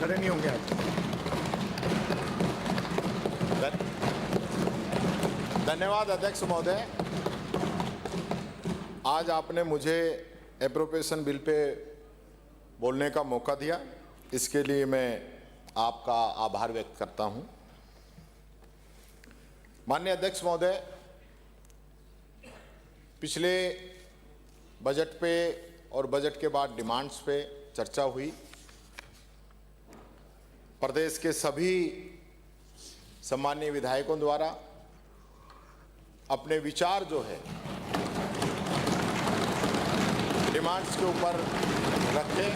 खड़े नहीं होंगे आज। धन्यवाद अध्यक्ष महोदय। आज आपने मुझे एप्रोप्रिएशन बिल पे बोलने का मौका दिया, इसके लिए मैं आपका आभार व्यक्त करता हूं। माननीय अध्यक्ष महोदय, पिछले बजट पे और बजट के बाद डिमांड्स पे चर्चा हुई। प्रदेश के सभी सम्मानीय विधायकों द्वारा अपने विचार जो है डिमांड्स के ऊपर रखे।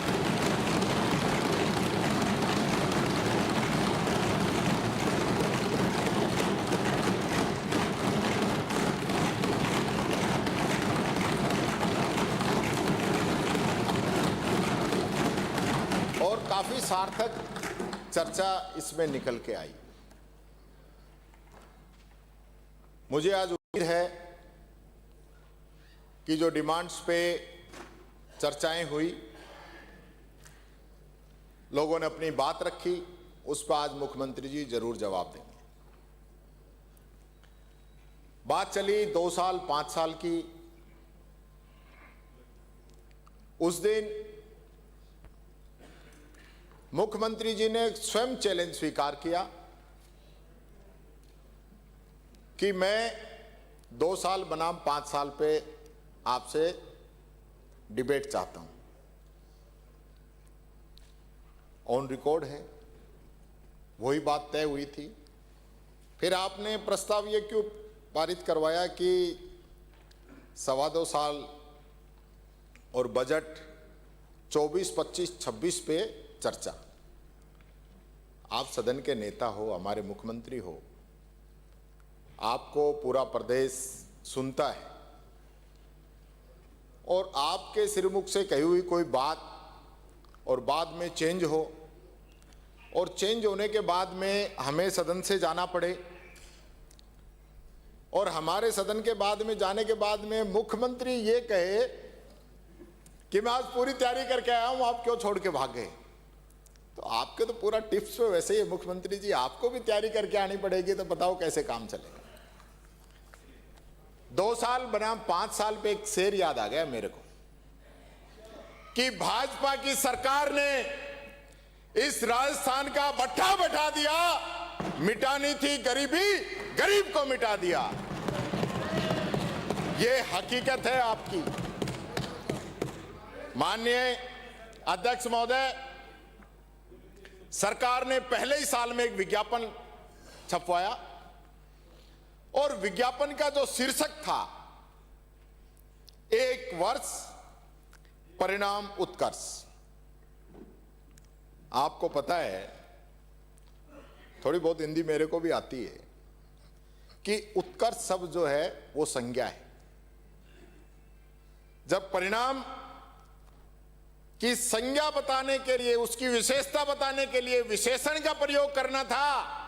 और काफी सार्थक चर्चा इसमें निकल के आई। मुझे आज उम्मीद है कि जो डिमांड्स पे चर्चाएं हुई, लोगों ने अपनी बात रखी, उस पर आज मुख्यमंत्री जी जरूर जवाब देंगे। बात चली 2 साल 5 साल की। उस दिन मुख्यमंत्री जी ने स्वयं चैलेंज स्वीकार किया कि मैं 2 साल बनाम 5 साल पे आपसे डिबेट चाहता हूं। ऑन रिकॉर्ड है, वही बात तय हुई थी। फिर आपने प्रस्ताव ये क्यों पारित करवाया कि 2.25 साल और बजट 24, 25, 26 पे चर्चा। आप सदन के नेता हो, हमारे मुख्यमंत्री हो, आपको पूरा प्रदेश सुनता है और आपके सिरमुख से कही हुई कोई बात और बाद में चेंज हो और चेंज होने के बाद में हमें सदन से जाना पड़े और हमारे सदन के बाद में जाने के बाद में मुख्यमंत्री ये कहे कि मैं आज पूरी तैयारी करके आया हूं, आप क्यों छोड़ के भाग गए। तो आपके तो पूरा टिप्स पे वैसे ही मुख्यमंत्री जी, आपको भी तैयारी करके आनी पड़ेगी, तो बताओ कैसे काम चलेगा। 2 साल बनाम 5 साल पे एक शेर याद आ गया मेरे को कि भाजपा की सरकार ने इस राजस्थान का भट्ठा बैठा दिया, मिटानी थी गरीबी, गरीब को मिटा दिया। ये हकीकत है आपकी। माननीय अध्यक्ष महोदय, सरकार ने पहले ही साल में एक विज्ञापन छपवाया और विज्ञापन का जो शीर्षक था, 1 वर्ष परिणाम उत्कर्ष। आपको पता है, थोड़ी बहुत हिंदी मेरे को भी आती है, कि उत्कर्ष शब्द जो है वो संज्ञा है। जब परिणाम की संज्ञा बताने के लिए, उसकी विशेषता बताने के लिए विशेषण का प्रयोग करना था,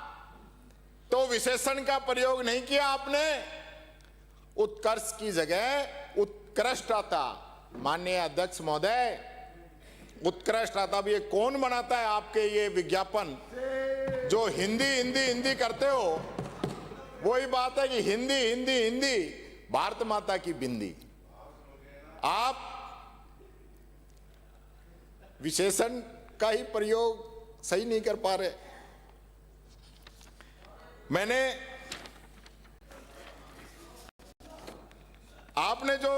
तो विशेषण का प्रयोग नहीं किया आपने, उत्कर्ष की जगह उत्कृष्ट आता। माननीय अध्यक्ष महोदय, उत्कृष्ट आता भी ये कौन बनाता है आपके ये विज्ञापन? जो हिंदी हिंदी हिंदी करते हो, वही बात है कि हिंदी हिंदी हिंदी, भारत माता की बिंदी। आप विशेषण का ही प्रयोग सही नहीं कर पा रहे। मैंने आपने जो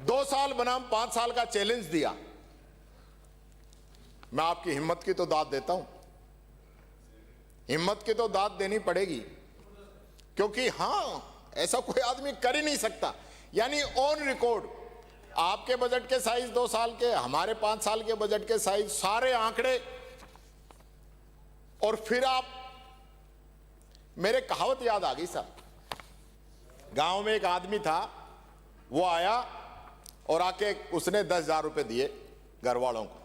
2 साल बनाम 5 साल का चैलेंज दिया, मैं आपकी हिम्मत की तो दाद देता हूं। हिम्मत की तो दाद देनी पड़ेगी, क्योंकि हां, ऐसा कोई आदमी कर ही नहीं सकता। यानी ऑन रिकॉर्ड आपके बजट के साइज 2 साल के, हमारे 5 साल के बजट के साइज, सारे आंकड़े, और फिर आप, मेरे कहावत याद आ गई साहब। गांव में एक आदमी था, वो आया और आके उसने 10,000 रुपए दिए घर वालों को।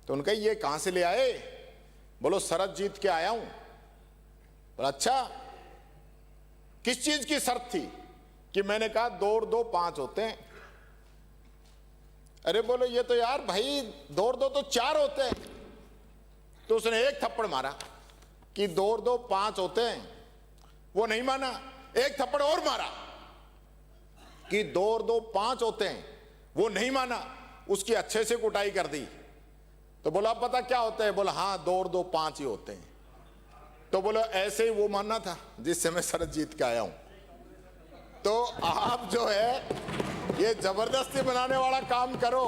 तो उनका ये कहां से ले आए? बोलो शरत जीत के आया हूं। बोला अच्छा, किस चीज की शर्त थी? कि मैंने कहा 2 और 2 5 होते हैं। अरे बोलो ये तो यार भाई 2 और 2 तो 4 होते हैं। तो उसने एक थप्पड़ मारा कि 2 और 2 5 होते हैं, वो नहीं माना। एक थप्पड़ और मारा कि 2 और 2 5 होते हैं, वो नहीं माना। उसकी अच्छे से कुटाई कर दी। तो बोला पता क्या होता है? बोला हाँ 2 और 2 5 ही होते हैं। तो बोला ऐसे ही वो मानना था जिससे मैं शरद जीत के आया हूं। तो आप जो है ये जबरदस्ती बनाने वाला काम करो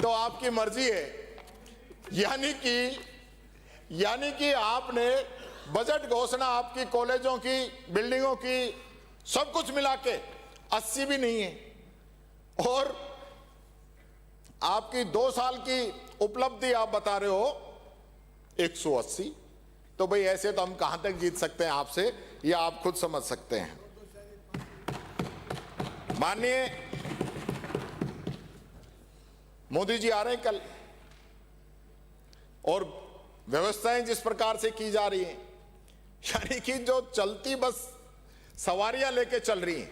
तो आपकी मर्जी है। यानी कि आपने बजट घोषणा आपकी कॉलेजों की, बिल्डिंगों की, सब कुछ मिला के 80 भी नहीं है, और आपकी 2 साल की उपलब्धि आप बता रहे हो 180। तो भाई ऐसे तो हम कहां तक जीत सकते हैं आपसे, ये आप खुद समझ सकते हैं। माननीय मोदी जी आ रहे हैं कल, और व्यवस्थाएं जिस प्रकार से की जा रही हैं, यानी कि जो चलती बस सवारियां लेके चल रही हैं।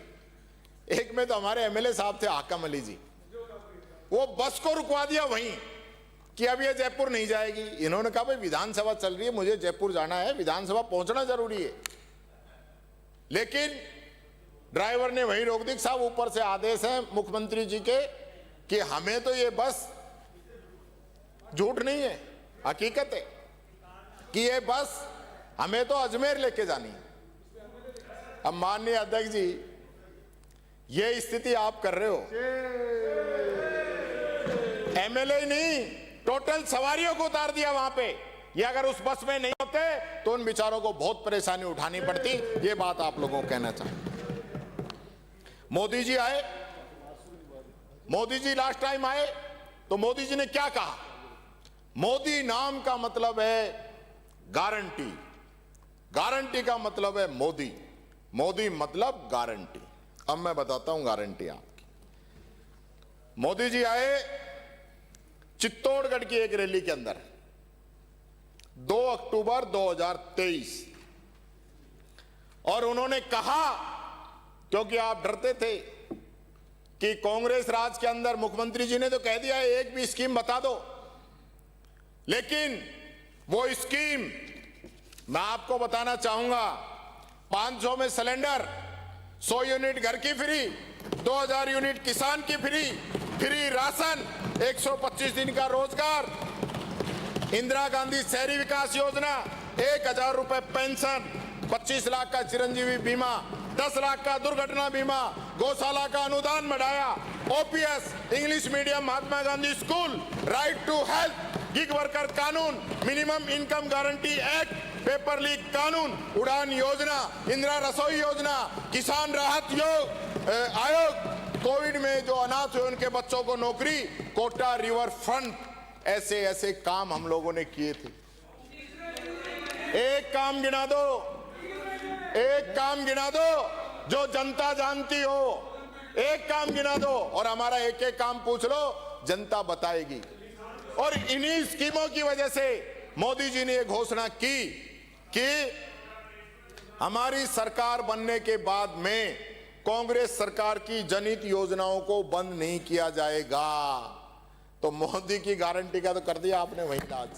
एक में तो हमारे एमएलए साहब थे हाकम अली जी, वो बस को रुकवा दिया वहीं कि अब ये जयपुर नहीं जाएगी। इन्होंने कहा भाई विधानसभा चल रही है, मुझे जयपुर जाना है, विधानसभा पहुंचना जरूरी है। लेकिन ड्राइवर ने वहीं रोक दी। साहब ऊपर से आदेश है मुख्यमंत्री जी के कि हमें तो ये बस, झूठ नहीं है हकीकत है कि ये बस हमें तो अजमेर लेके जानी है। अब माननीय अध्यक्ष जी ये स्थिति आप कर रहे हो, एमएलए नहीं टोटल सवारियों को उतार दिया वहां पे। ये अगर उस बस में नहीं होते तो उन बेचारों को बहुत परेशानी उठानी पड़ती। ये बात आप लोगों को कहना चाहूं। मोदी जी आए, मोदी जी लास्ट टाइम आए तो मोदी जी ने क्या कहा? मोदी नाम का मतलब है गारंटी, गारंटी का मतलब है मोदी, मोदी मतलब गारंटी। अब मैं बताता हूं गारंटी आपकी। मोदी जी आए चित्तौड़गढ़ की एक रैली के अंदर 2 अक्टूबर 2023, और उन्होंने कहा, क्योंकि आप डरते थे कि कांग्रेस राज के अंदर मुख्यमंत्री जी ने तो कह दिया है एक भी स्कीम बता दो, लेकिन वो स्कीम मैं आपको बताना चाहूंगा। 500 में सिलेंडर, 100 यूनिट घर की फ्री, 2000 यूनिट किसान की फ्री, फ्री राशन, 125 दिन का रोजगार, इंदिरा गांधी शहरी विकास योजना, 1000 रुपए पेंशन, 25 लाख का चिरंजीवी बीमा, 10 लाख का दुर्घटना बीमा, गौशाला का अनुदान बढ़ाया, OPS, English medium Mahatma Gandhi school, right to health, gig worker कानून, minimum income guarantee act, paper leak कानून, उड़ान योजना, इंदिरा रसोई योजना, किसान राहत आयोग, कोविड में जो अनाथ हुए उनके बच्चों को नौकरी, कोटा रिवर फ्रंट, ऐसे ऐसे काम हम लोगों ने किए थे। एक काम गिना दो, एक काम गिना दो जो जनता जानती हो, एक काम गिना दो, और हमारा एक एक काम पूछ लो जनता बताएगी। और इन्हीं स्कीमों की वजह से मोदी जी ने यह घोषणा की कि हमारी सरकार बनने के बाद में कांग्रेस सरकार की जनहित योजनाओं को बंद नहीं किया जाएगा। तो मोदी की गारंटी का तो कर दिया आपने वहीं आज।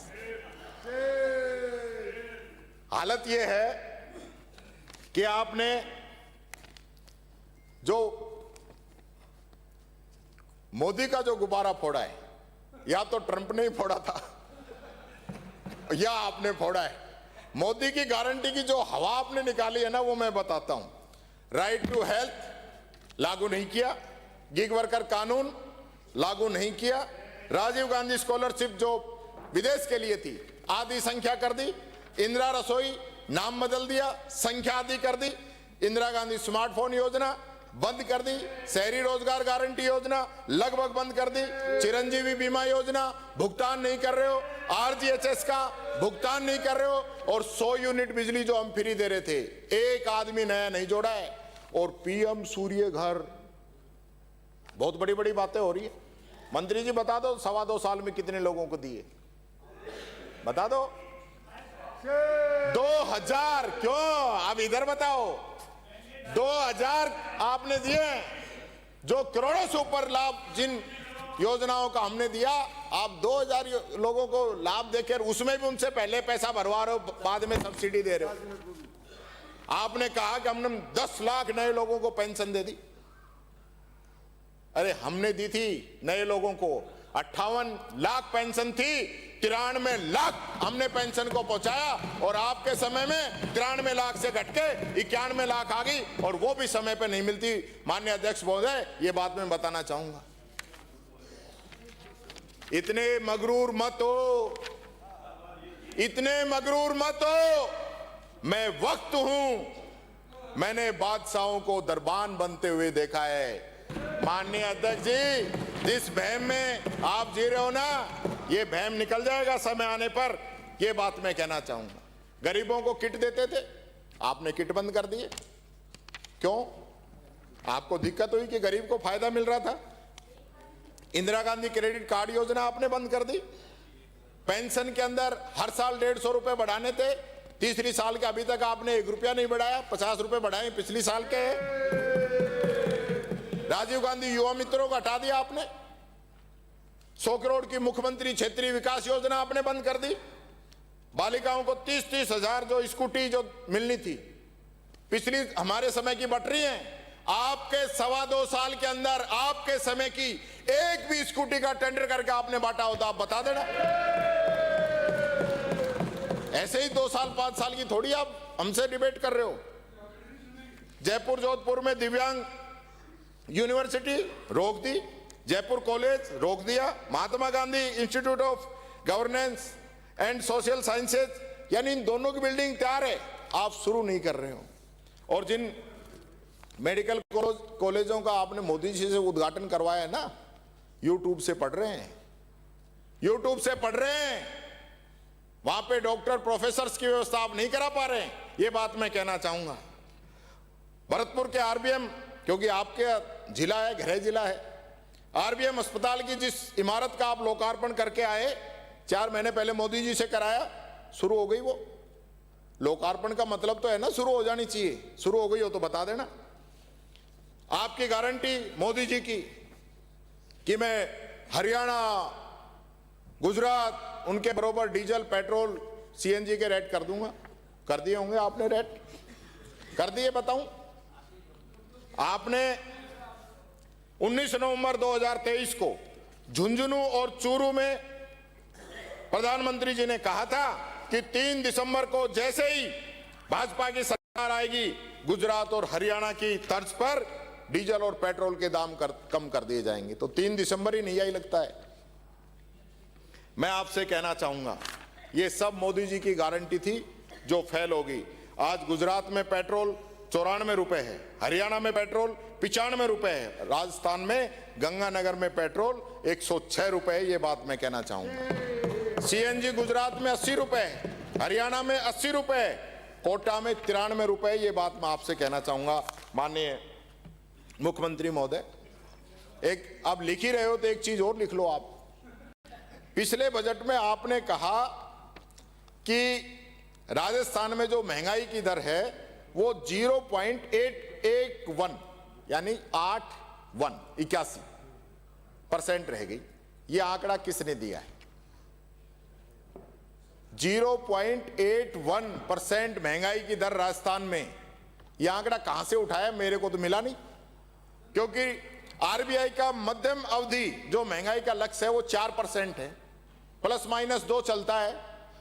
हालत यह है कि आपने जो मोदी का जो गुब्बारा फोड़ा है, या तो ट्रंप ने ही फोड़ा था या आपने फोड़ा है। मोदी की गारंटी की जो हवा आपने निकाली है ना, वो मैं बताता हूं। राइट टू हेल्थ लागू नहीं किया, गिग वर्कर कानून लागू नहीं किया, राजीव गांधी स्कॉलरशिप जो विदेश के लिए थी आधी संख्या कर दी, इंदिरा रसोई नाम बदल दिया, संख्या आधी कर दी, इंदिरा गांधी स्मार्टफोन योजना बंद कर दी, शहरी रोजगार गारंटी योजना लगभग बंद कर दी, चिरंजीवी बीमा योजना भुगतान नहीं कर रहे हो, आरजीएचएस का भुगतान नहीं कर रहे हो, और 100 यूनिट बिजली जो हम फ्री दे रहे थे एक आदमी नया नहीं जोड़ा है, और पीएम सूर्य घर। बहुत बड़ी बड़ी बातें हो रही है। मंत्री जी बता दो 2.25 साल में कितने लोगों को दिए, बता दो। 2000 क्यों, अब इधर बताओ। 2000 आपने दिए, जो करोड़ों से ऊपर लाभ जिन योजनाओं का हमने दिया, आप 2000 लोगों को लाभ देकर उसमें भी उनसे पहले पैसा भरवा रहे हो, बाद में सब्सिडी दे रहे हो। आपने कहा कि हमने 10 लाख नए लोगों को पेंशन दे दी। अरे हमने दी थी नए लोगों को 58 लाख पेंशन थी, 93 लाख हमने पेंशन को पहुंचाया, और आपके समय में 93 लाख से घट के 91 लाख आ गई, और वो भी समय पे नहीं मिलती। माननीय अध्यक्ष महोदय, ये बात मैं बताना चाहूंगा। इतने मगरूर मत हो, इतने मगरूर मत हो। मैं वक्त हूं, मैंने बादशाहों को दरबान बनते हुए देखा है। माननीय अध्यक्ष जी, जिस बहम में आप जी रहे हो ना, ये बहम निकल जाएगा समय आने पर। ये बात मैं कहना चाहूंगा। गरीबों को किट देते थे, आपने किट बंद कर दिए। क्यों? आपको दिक्कत हुई कि गरीब को फायदा मिल रहा था। इंदिरा गांधी क्रेडिट कार्ड योजना आपने बंद कर दी। पेंशन के अंदर हर साल 150 रुपए बढ़ाने थे, तीसरी साल के अभी तक आपने 1 रुपया नहीं बढ़ाया, 50 रुपए बढ़ाए पिछली साल के। राजीव गांधी युवा मित्रों को हटा दिया आपने। 100 करोड़ की मुख्यमंत्री क्षेत्रीय विकास योजना आपने बंद कर दी। बालिकाओं को 30-30 हजार जो स्कूटी जो मिलनी थी, पिछली हमारे समय की बट रही है। आपके 2.25 साल के अंदर आपके समय की एक भी स्कूटी का टेंडर करके आपने बांटा होता, आप बता देना। ऐसे ही 2 साल 5 साल की थोड़ी आप हमसे डिबेट कर रहे हो। जयपुर जोधपुर में दिव्यांग यूनिवर्सिटी रोक दी, जयपुर कॉलेज रोक दिया, Mahatma Gandhi institute of governance and social sciences, यानी इन दोनों की बिल्डिंग तैयार है, आप शुरू नहीं कर रहे हो। और जिन मेडिकल कॉलेजों का आपने मोदी जी से उद्घाटन करवाया है ना, यूट्यूब से पढ़ रहे हैं, यूट्यूब से पढ़ रहे हैं। वहां पे डॉक्टर प्रोफेसर्स की व्यवस्था आप नहीं करा पा रहे हैं। ये बात मैं कहना चाहूंगा। भरतपुर के आरबीएम, क्योंकि आपके जिला है, गृह जिला है, आरबीएम अस्पताल की जिस इमारत का आप लोकार्पण करके आए, 4 महीने पहले मोदी जी से कराया, शुरू हो गई वो। लोकार्पण का मतलब तो है ना शुरू हो जानी चाहिए। शुरू हो गई हो तो बता देना। आपकी गारंटी मोदी जी की कि मैं हरियाणा, गुजरात, उनके बरोबर डीजल, पेट्रोल, सीएनजी के रेट कर दूंगा। कर दिए होंगे आपने रेट? कर दिए? बताऊं आपने 19 नवंबर 2023 को झुंझुनू और चूरू में प्रधानमंत्री जी ने कहा था कि 3 दिसंबर को जैसे ही भाजपा की सरकार आएगी, गुजरात और हरियाणा की तर्ज पर डीजल और पेट्रोल के दाम कम कर दिए जाएंगे। तो 3 दिसंबर ही नहीं आई लगता है। मैं आपसे कहना चाहूंगा, ये सब मोदी जी की गारंटी थी जो फेल होगी। आज गुजरात में पेट्रोल 94 रुपए है, हरियाणा में पेट्रोल 95 रुपए है, राजस्थान में गंगानगर में पेट्रोल 106 रुपए है। ये बात मैं कहना चाहूंगा। सीएनजी गुजरात में 80 रुपए, हरियाणा में 80 रुपए, कोटा में 93 रुपए। ये बात मैं आपसे कहना चाहूंगा। माननीय मुख्यमंत्री महोदय, एक आप लिख ही रहे हो तो एक चीज और लिख लो आप। पिछले बजट में आपने कहा कि राजस्थान में जो महंगाई की दर है वो 0.881 यानी 81% रह गई। ये आंकड़ा किसने दिया है? 0.81% महंगाई की दर राजस्थान में। यह आंकड़ा कहां से उठाया? मेरे को तो मिला नहीं, क्योंकि आरबीआई का मध्यम अवधि जो महंगाई का लक्ष्य है वो 4% है, ±2 चलता है।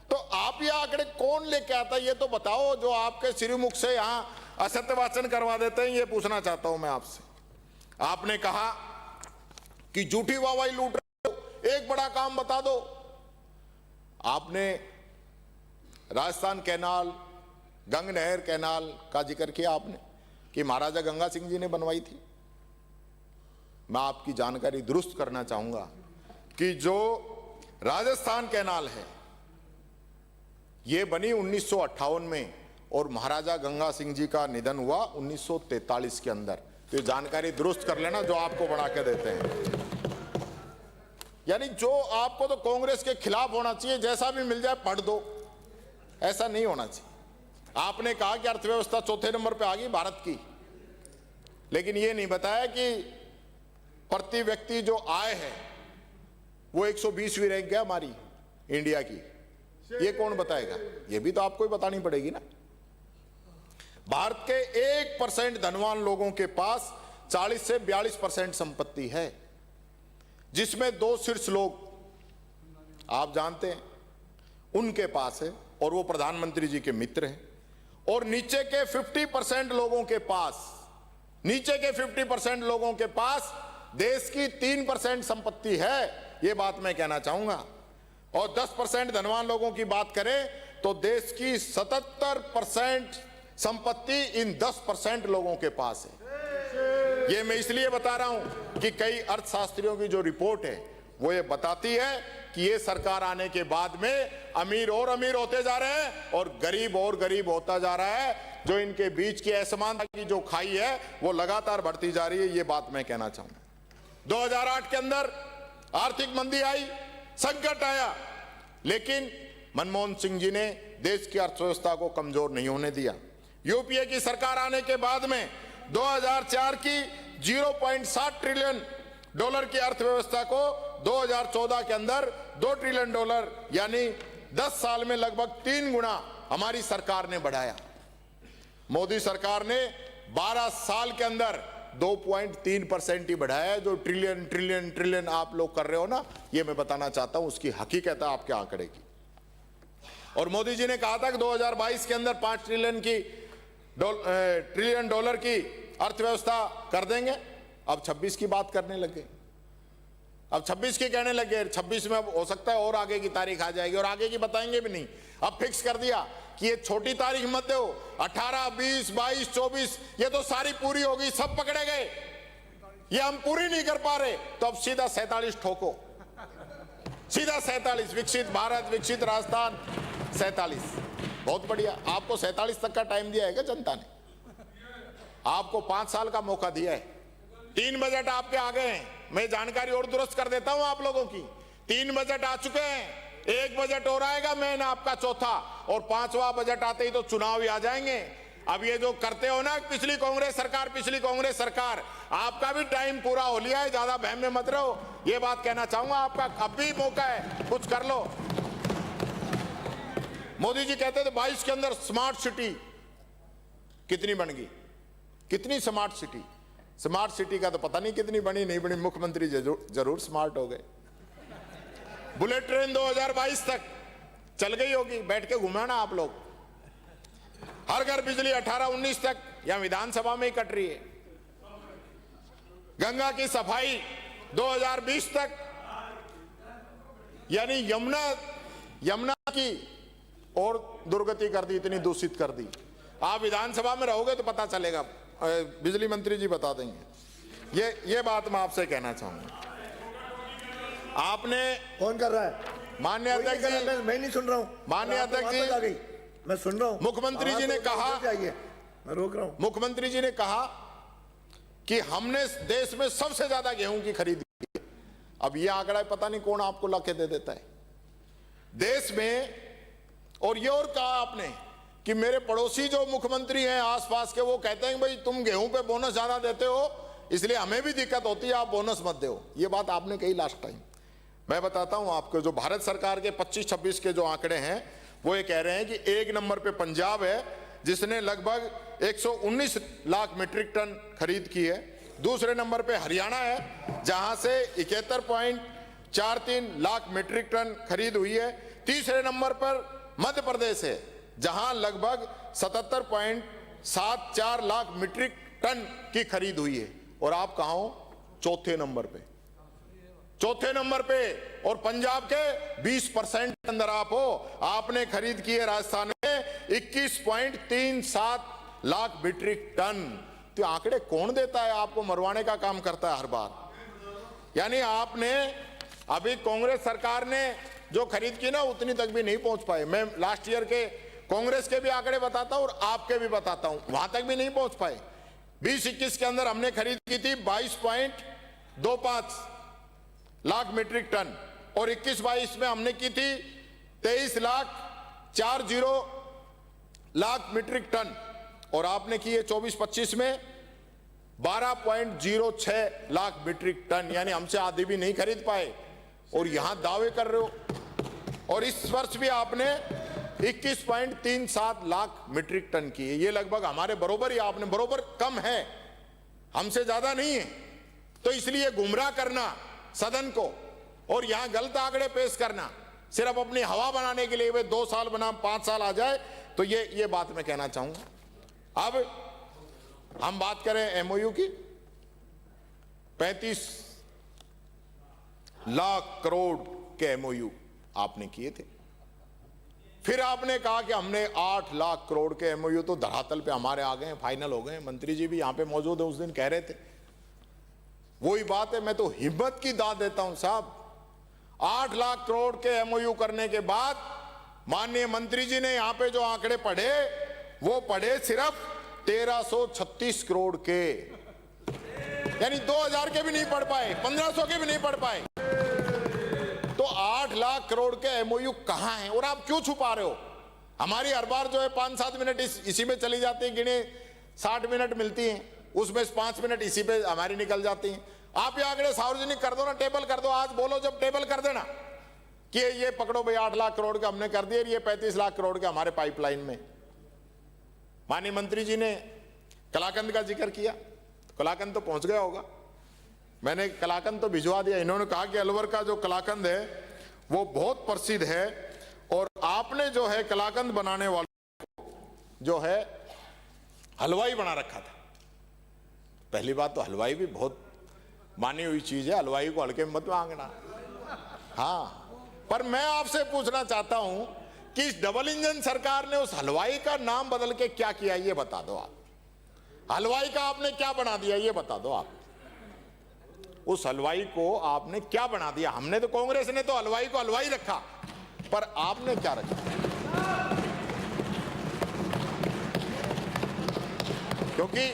तो आप ये आंकड़े कौन लेके आता है ये तो बताओ, जो आपके श्रीमुख से यहां असत्य वाचन करवा देते हैं। ये पूछना चाहता हूं मैं आपसे। आपने कहा कि झूठी वाहवाही लूट रहे हो, एक बड़ा काम बता दो। आपने राजस्थान कैनाल, गंग नहर कैनाल का जिक्र किया आपने कि महाराजा गंगा सिंह जी ने बनवाई थी। मैं आपकी जानकारी दुरुस्त करना चाहूंगा कि जो राजस्थान कैनाल है ये बनी 1958 में और महाराजा गंगा सिंह जी का निधन हुआ 1943 के अंदर। तो ये जानकारी दुरुस्त कर लेना जो आपको बढ़ा के देते हैं। यानी जो आपको तो कांग्रेस के खिलाफ होना चाहिए, जैसा भी मिल जाए पढ़ दो, ऐसा नहीं होना चाहिए। आपने कहा कि अर्थव्यवस्था 4थे नंबर पे आ गई भारत की, लेकिन ये नहीं बताया कि प्रति व्यक्ति जो आय है वो 120वीं रैंक है हमारी इंडिया की, ये कौन बताएगा? ये भी तो आपको ही बतानी पड़ेगी ना। भारत के 1% धनवान लोगों के पास 40 से 42% संपत्ति है, जिसमें 2 शीर्ष लोग आप जानते हैं उनके पास है, और वो प्रधानमंत्री जी के मित्र हैं। और नीचे के 50% लोगों के पास, नीचे के 50% लोगों के पास देश की 3% संपत्ति है, ये बात मैं कहना चाहूंगा। और 10% धनवान लोगों की बात करें तो देश की 77% संपत्ति इन 10% लोगों के पास है। ये मैं इसलिए बता रहा हूं कि कई अर्थशास्त्रियों की जो रिपोर्ट है वो ये बताती है कि ये सरकार आने के बाद में अमीर और अमीर होते जा रहे हैं और गरीब होता जा रहा है। जो इनके बीच की असमानता की जो खाई है वो लगातार बढ़ती जा रही है, ये बात मैं कहना चाहूंगा। 2008 के अंदर आर्थिक मंदी आई, संकट आया, लेकिन मनमोहन सिंह जी ने देश की अर्थव्यवस्था को कमजोर नहीं होने दिया। यूपीए की सरकार आने के बाद में 2004 की 0.7 ट्रिलियन डॉलर की अर्थव्यवस्था को 2014 के अंदर 2 ट्रिलियन डॉलर यानी 10 साल में लगभग 3 गुना हमारी सरकार ने बढ़ाया। मोदी सरकार ने 12 साल के अंदर 2.3% ही बढ़ाया है। जो ट्रिलियन आप लोग कर रहे हो ना, ये मैं बताना चाहता हूं, उसकी हकीकत है आपके आंकड़े की। और मोदी जी ने कहा था कि 2022 के अंदर 5 ट्रिलियन डॉलर की अर्थव्यवस्था कर देंगे। अब 26 की बात करने लगे, अब 26 की कहने लगे। 26 में अब हो सकता है और आगे की तारीख आ जाएगी, और आगे की बताएंगे भी नहीं। अब फिक्स कर दिया कि ये छोटी तारीख मत दो, 18, 20, 22, 24 ये तो सारी पूरी होगी, सब पकड़े गए, ये हम पूरी नहीं कर पा रहे, तो अब सीधा 47 ठोको, सीधा 47। विकसित भारत, विकसित राजस्थान 47। बहुत बढ़िया। आपको 47 तक का टाइम दिया है क्या जनता ने? आपको 5 साल का मौका दिया है। 3 बजट आपके आ गए हैं। मैं जानकारी और दुरुस्त कर देता हूं आप लोगों की। 3 बजट आ चुके हैं, 1 बजट और आएगा, मैं आपका चौथा, और 5वां बजट आते ही तो चुनाव ही आ जाएंगे। अब ये जो करते हो ना पिछली कांग्रेस सरकार, आपका भी टाइम पूरा हो लिया है, ज्यादा बहम में मत रहो। ये बात कहना चाहूंगा, आपका अब भी मौका है, कुछ कर लो। मोदी जी कहते थे 22 के अंदर स्मार्ट सिटी कितनी बन गई, कितनी स्मार्ट सिटी? स्मार्ट सिटी का तो पता नहीं कितनी बनी नहीं बनी, मुख्यमंत्री जरूर स्मार्ट हो गए। बुलेट ट्रेन 2022 तक चल गई होगी, बैठ के घुमाना आप लोग। हर घर बिजली 18-19 तक या विधानसभा में ही कट रही है। गंगा की सफाई 2020 तक, यानी यमुना की और दुर्गति कर दी, इतनी दूषित कर दी। आप विधानसभा में रहोगे तो पता चलेगा, बिजली मंत्री जी बता देंगे। ये बात मैं आपसे कहना चाहूंगा। आपने कौन कर रहा है? माननीय अध्यक्ष जी, मैं नहीं सुन रहा हूं। माननीय अध्यक्ष जी, मैं सुन रहा हूं। मुख्यमंत्री जी ने कहा, मैं रोक रहा हूं। मुख्यमंत्री जी ने कहा कि हमने देश में सबसे ज्यादा गेहूं की खरीद की है। अब यह आंकड़ा पता नहीं कौन आपको लाके दे देता है देश में। और ये और कहा आपने कि मेरे पड़ोसी जो मुख्यमंत्री हैं आसपास के, वो कहते हैं भाई तुम गेहूं पे बोनस ज्यादा देते हो, इसलिए हमें भी दिक्कत होती है, आप बोनस मत दो। ये बात आपने कही लास्ट टाइम। मैं बताता हूं आपको, जो भारत सरकार के 25-26 के जो आंकड़े हैं वो ये कह रहे हैं कि 1 नंबर पे पंजाब है, जिसने लगभग 119 लाख मीट्रिक टन खरीद की है। दूसरे नंबर पे हरियाणा है, जहां से 71.43 लाख मीट्रिक टन खरीद हुई है। तीसरे नंबर पर मध्य प्रदेश है, जहां लगभग 77.74 लाख मीट्रिक टन की खरीद हुई है। और आप कहां हो? चौथे नंबर पे, चौथे नंबर पे। और पंजाब के 20% के अंदर आप हो। आपने खरीद की है राजस्थान में 21.37 लाख मीट्रिक टन। तो आंकड़े कौन देता है? आपको मरवाने का काम करता है हर बार। यानी आपने अभी कांग्रेस सरकार ने जो खरीद की ना, उतनी तक भी नहीं पहुंच पाए। मैं लास्ट ईयर के कांग्रेस के भी आंकड़े बताता हूं और आपके भी बताता हूं, वहां तक भी नहीं पहुंच पाए। 20-21 के अंदर हमने खरीद की थी 22.25 लाख मीट्रिक टन, और 21-22 में हमने की थी 23.40 लाख मीट्रिक टन, और आपने की है 24-25 में 12.06 लाख मीट्रिक टन। यानी हमसे आधी भी नहीं खरीद पाए। और यहां दावे कर रहे हो। और इस वर्ष भी आपने 21.37 लाख मीट्रिक टन की है, ये लगभग हमारे बरोबर ही, आपने बरोबर कम है, हमसे ज्यादा नहीं है। तो इसलिए गुमराह करना सदन को और यहां गलत आंकड़े पेश करना सिर्फ अपनी हवा बनाने के लिए, वे 2 साल बना 5 साल आ जाए, तो ये बात मैं कहना चाहूंगा। अब हम बात करें एमओयू की। 35 लाख करोड़ के एमओयू आपने किए थे। फिर आपने कहा कि हमने 8 लाख करोड़ के एमओयू तो धरातल पे हमारे आ गए, फाइनल हो गए। मंत्री जी भी यहां पे मौजूद है, उस दिन कह रहे थे। वही बात है, मैं तो हिम्मत की दाद देता हूं साहब। 8 लाख करोड़ के एमओयू करने के बाद माननीय मंत्री जी ने यहां पे जो आंकड़े पढ़े, वो पढ़े सिर्फ 1336 करोड़ के, यानी 2000 के भी नहीं पढ़ पाए, 1500 के भी नहीं पढ़ पाए। तो 8 लाख करोड़ के एमओयू कहां हैं और आप क्यों छुपा रहे हो? हमारी हर बार जो है 5-7 मिनट इसी में चली जाती है, गिने 60 मिनट मिलती हैं, उसमें 5 मिनट इसी पे हमारी निकल जाती हैं। आप ये आंकड़े सार्वजनिक कर दो ना, टेबल कर दो। आज बोलो जब टेबल कर देना कि ये पकड़ो भाई 8 लाख करोड़ का हमने कर दिया, ये 35 लाख करोड़ का हमारे पाइपलाइन में। माननीय मंत्री जी ने कलाकंद का जिक्र किया, कलाकंद तो पहुंच गया होगा, मैंने कलाकंद तो भिजवा दिया। इन्होंने कहा कि अलवर का जो कलाकंद है वो बहुत प्रसिद्ध है, और आपने जो है कलाकंद बनाने वाले जो है हलवाई बना रखा था। पहली बात तो हलवाई भी बहुत मानी हुई चीज है, हलवाई को हल्के में मत मांगना। हाँ, पर मैं आपसे पूछना चाहता हूं कि इस डबल इंजन सरकार ने उस हलवाई का नाम बदल के क्या किया, ये बता दो आप। हलवाई का आपने क्या बना दिया, ये बता दो आप। उस हलवाई को आपने क्या बना दिया? हमने तो, कांग्रेस ने तो हलवाई को हलवाई रखा, पर आपने क्या रखा? क्योंकि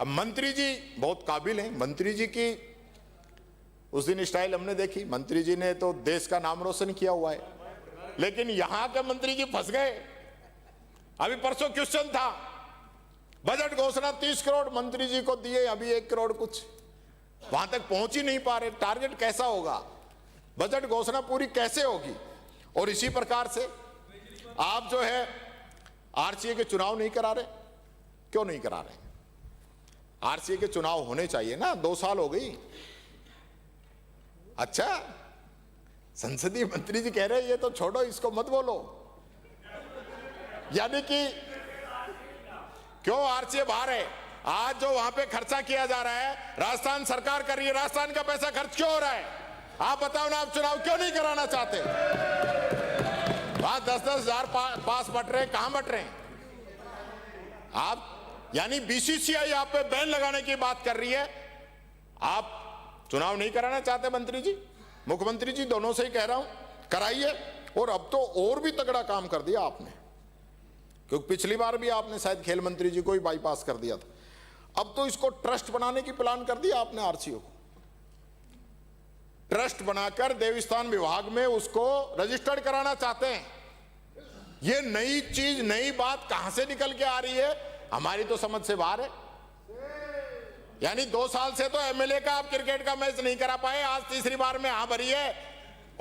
अब मंत्री जी बहुत काबिल हैं। मंत्री जी की उस दिन स्टाइल हमने देखी, मंत्री जी ने तो देश का नाम रोशन किया हुआ है, लेकिन यहां के मंत्री जी फंस गए। अभी परसों क्वेश्चन था, बजट घोषणा 30 करोड़ मंत्री जी को दिए, अभी 1 करोड़ कुछ, वहां तक पहुंच ही नहीं पा रहे। टारगेट कैसा होगा, बजट घोषणा पूरी कैसे होगी? और इसी प्रकार से आप जो है आरसीए के चुनाव नहीं करा रहे। क्यों नहीं करा रहे? आरसीए के चुनाव होने चाहिए ना, 2 साल हो गई। अच्छा, संसदीय मंत्री जी कह रहे हैं ये तो छोड़ो, इसको मत बोलो, यानी कि क्यों आरसीए बाहर है? आज जो वहां पे खर्चा किया जा रहा है, राजस्थान सरकार कर रही है, राजस्थान का पैसा खर्च क्यों हो रहा है? आप बताओ ना, आप चुनाव क्यों नहीं कराना चाहते? वहां 10-10 हजार पास बट रहे, कहां बट रहे हैं आप? यानी बीसीसीआई आप पे बैन लगाने की बात कर रही है, आप चुनाव नहीं कराना चाहते? मंत्री जी, मुख्यमंत्री जी, दोनों से ही कह रहा हूं, कराइए। और अब तो और भी तगड़ा काम कर दिया आपने, क्योंकि पिछली बार भी आपने शायद खेल मंत्री जी को ही बाईपास कर दिया था। अब तो इसको ट्रस्ट बनाने की प्लान कर दिया आपने, आरसीओ को ट्रस्ट बनाकर देवस्थान विभाग में उसको रजिस्टर्ड कराना चाहते हैं। ये नई चीज, नई बात कहां से निकल के आ रही है? हमारी तो समझ से बाहर है। यानी 2 साल से तो एमएलए का आप क्रिकेट का मैच नहीं करा पाए, आज तीसरी बार में हाँ भरी है,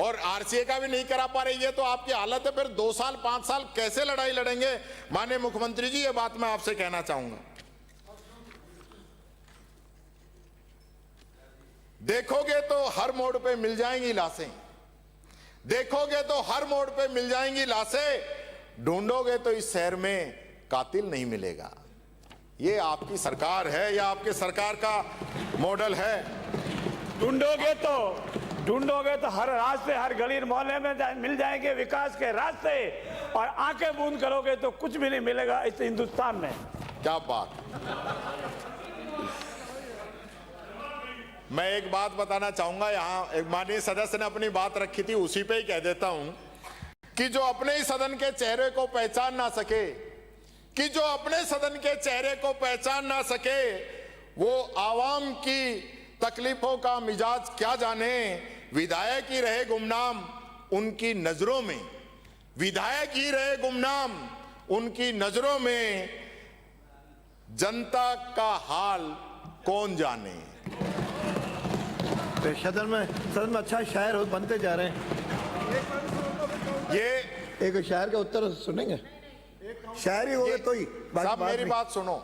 और आरसीए का भी नहीं करा पा रही है। तो आपकी हालत है, फिर 2 साल 5 साल कैसे लड़ाई लड़ेंगे? माननीय मुख्यमंत्री जी, ये बात मैं आपसे कहना चाहूंगा। देखोगे तो हर मोड़ पे मिल जाएंगी लाशें, देखोगे तो हर मोड़ पे मिल जाएंगी लाशें, ढूंढोगे तो इस शहर में कातिल नहीं मिलेगा। ये आपकी सरकार है या आपके सरकार का मॉडल है? ढूंढोगे तो हर रास्ते, हर गली मोहल्ले में मिल जाएंगे विकास के रास्ते, और आंखें बंद करोगे तो कुछ भी नहीं मिलेगा इस हिंदुस्तान में। क्या बात! मैं एक बात बताना चाहूंगा, यहां एक माननीय सदस्य ने अपनी बात रखी थी, उसी पे ही कह देता हूं कि जो अपने ही सदन के चेहरे को पहचान ना सके, जो अपने सदन के चेहरे को पहचान ना सके, वो आवाम की तकलीफों का मिजाज क्या जाने। विधायक ही रहे गुमनाम उनकी नजरों में, विधायक ही रहे गुमनाम उनकी नजरों में, जनता का हाल कौन जाने। तो सदन में अच्छा शायर हो बनते जा रहे हैं। ये एक शायर का उत्तर सुनेंगे, शायरी हो तो ही साहब मेरी बात सुनो,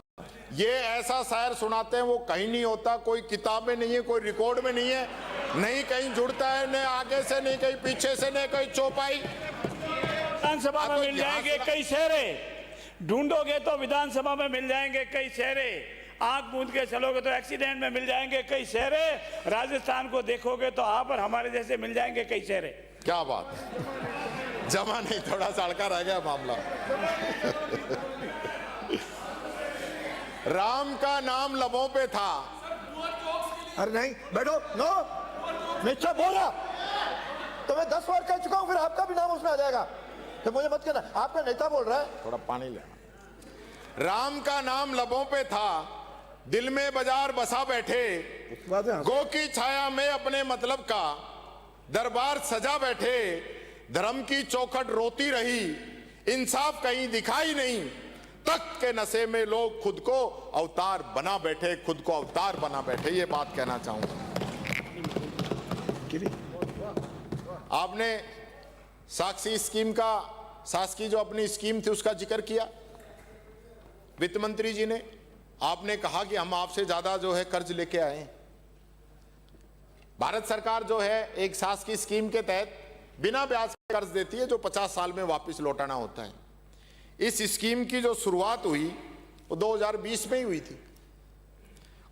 ये ऐसा शायर सुनाते हैं वो कहीं नहीं होता, कोई किताब में नहीं है, कोई रिकॉर्ड में नहीं है, नहीं कहीं जुड़ता है, न आगे से नहीं कहीं पीछे से, नहीं कहीं चौपाई। विधानसभा में मिल जाएंगे कई शेरे, ढूंढोगे तो विधानसभा में मिल जाएंगे कई शेरे, आंख मूंद के चलोगे तो एक्सीडेंट में मिल जाएंगे कई शेरे, राजस्थान को देखोगे तो आप और हमारे जैसे मिल जाएंगे कई शेरे। क्या बात है, जमा नहीं, थोड़ा सा अड़का रह गया मामला। राम का नाम लबों पे था। अरे नहीं बैठो, नो मैं अच्छा बोल रहा तो मैं 10 बार कह चुका हूं, फिर आपका भी नाम उसमें आ जाएगा, तो मुझे मत कहना आपका नेता बोल रहा है। थोड़ा पानी लेना। राम का नाम लबों पे था, दिल में बाजार बसा बैठे, गो की छाया में अपने मतलब का दरबार सजा बैठे, धर्म की चौखट रोती रही, इंसाफ कहीं दिखाई नहीं, तख्त के नशे में लोग खुद को अवतार बना बैठे, खुद को अवतार बना बैठे। ये बात कहना चाहूंगा। आपने साक्षी स्कीम का, शासकीय जो अपनी स्कीम थी उसका जिक्र किया वित्त मंत्री जी ने। आपने कहा कि हम आपसे ज्यादा जो है कर्ज लेके आए हैं। भारत सरकार जो है एक शासकीय स्कीम के तहत बिना ब्याज के कर्ज देती है जो 50 साल में वापस लौटाना होता है। इस स्कीम की जो शुरुआत हुई वो 2020 में ही हुई थी,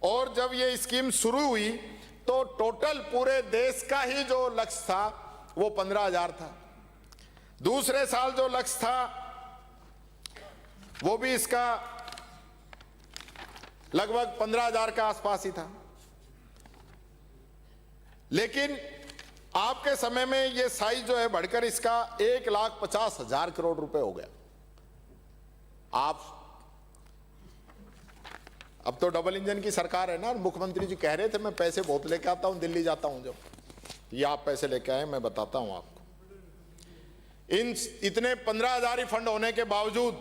और जब ये स्कीम शुरू हुई तो टोटल पूरे देश का ही जो लक्ष्य था वो 15,000 था। दूसरे साल जो लक्ष्य था वो भी इसका लगभग 15,000 के आसपास ही था, लेकिन आपके समय में ये साइज जो है बढ़कर इसका 1,50,000 करोड़ रुपए हो गया। आप अब तो डबल इंजन की सरकार है ना, मुख्यमंत्री जी कह रहे थे मैं पैसे बहुत लेके आता हूं, दिल्ली जाता हूं, जब ये आप पैसे लेके आए मैं बताता हूं आपको। इन इतने 15,000 ही फंड होने के बावजूद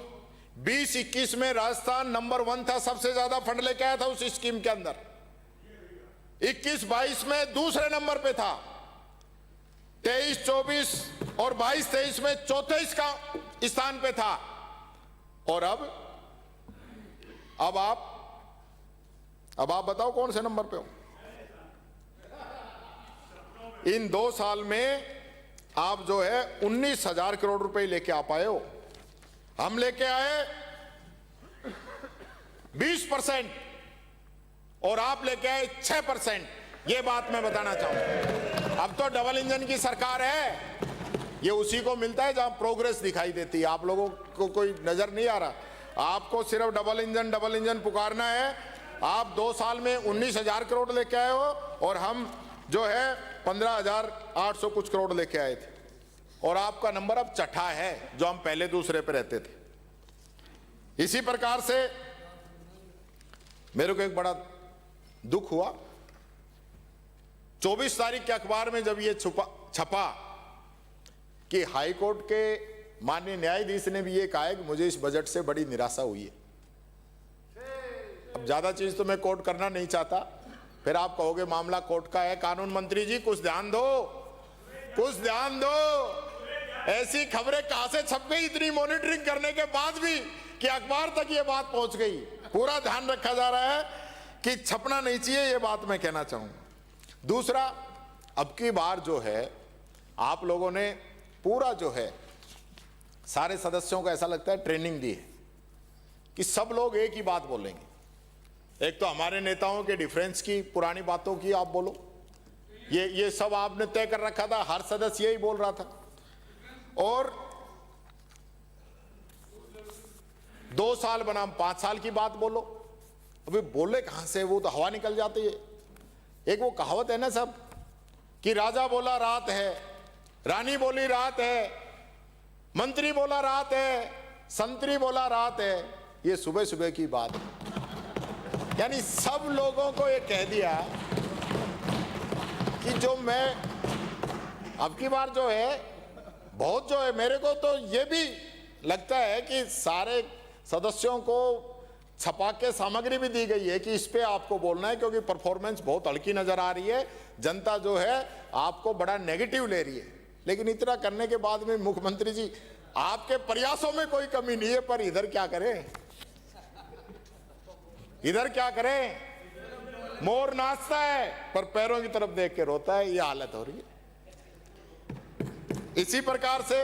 2021 में राजस्थान नंबर 1 था, सबसे ज्यादा फंड लेके आया था उस स्कीम के अंदर। 21-22 में दूसरे नंबर पे था, 23-24 और 22-23 में चौथे का स्थान पे था, और अब आप बताओ कौन से नंबर पे हो। इन 2 साल में आप जो है 19,000 करोड़ रुपए लेके आ पाए हो। हम लेके आए 20% और आप लेके आए 6%। ये बात मैं बताना चाहूंगा। अब तो डबल इंजन की सरकार है, ये उसी को मिलता है जहां प्रोग्रेस दिखाई देती है। आप लोगों को कोई नजर नहीं आ रहा, आपको सिर्फ डबल इंजन पुकारना है। आप 2 साल में 19,000 करोड़ लेके आए हो और हम जो है 15,800 कुछ करोड़ लेके आए थे, और आपका नंबर अब चौथा है जो हम पहले दूसरे पे रहते थे। इसी प्रकार से मेरे को एक बड़ा दुख हुआ, 24 तारीख के अखबार में जब ये छपा कि हाई कोर्ट के माननीय न्यायाधीश ने भी ये कहा है कि मुझे इस बजट से बड़ी निराशा हुई है। अब ज्यादा चीज तो मैं कोर्ट करना नहीं चाहता, फिर आप कहोगे मामला कोर्ट का है। कानून मंत्री जी कुछ ध्यान दो, कुछ ध्यान दो। ऐसी खबरें कहां से छप गई इतनी मॉनिटरिंग करने के बाद भी कि अखबार तक ये बात पहुंच गई। पूरा ध्यान रखा जा रहा है कि छपना नहीं चाहिए, ये बात मैं कहना चाहूंगा। दूसरा, अब की बार जो है आप लोगों ने पूरा जो है सारे सदस्यों को ऐसा लगता है ट्रेनिंग दी है कि सब लोग एक ही बात बोलेंगे। एक तो हमारे नेताओं के डिफरेंस की पुरानी बातों की आप बोलो, ये सब आपने तय कर रखा था, हर सदस्य यही बोल रहा था। और 2 साल बनाम 5 साल की बात बोलो, अभी बोले कहां से, वो तो हवा निकल जाती है। एक वो कहावत है ना सब कि राजा बोला रात है, रानी बोली रात है, मंत्री बोला रात है, संतरी बोला रात है। ये सुबह सुबह की बात है, यानी सब लोगों को ये कह दिया कि जो मैं अब की बार जो है बहुत जो है, मेरे को तो ये भी लगता है कि सारे सदस्यों को छपा के सामग्री भी दी गई है कि इस पे आपको बोलना है, क्योंकि परफॉर्मेंस बहुत हल्की नजर आ रही है, जनता जो है आपको बड़ा नेगेटिव ले रही है। लेकिन इतना करने के बाद में मुख्यमंत्री जी, आपके प्रयासों में कोई कमी नहीं है, पर इधर क्या करें, इधर क्या करें? मोर नाचता है पर पैरों की तरफ देख के रोता है, ये हालत हो रही है। इसी प्रकार से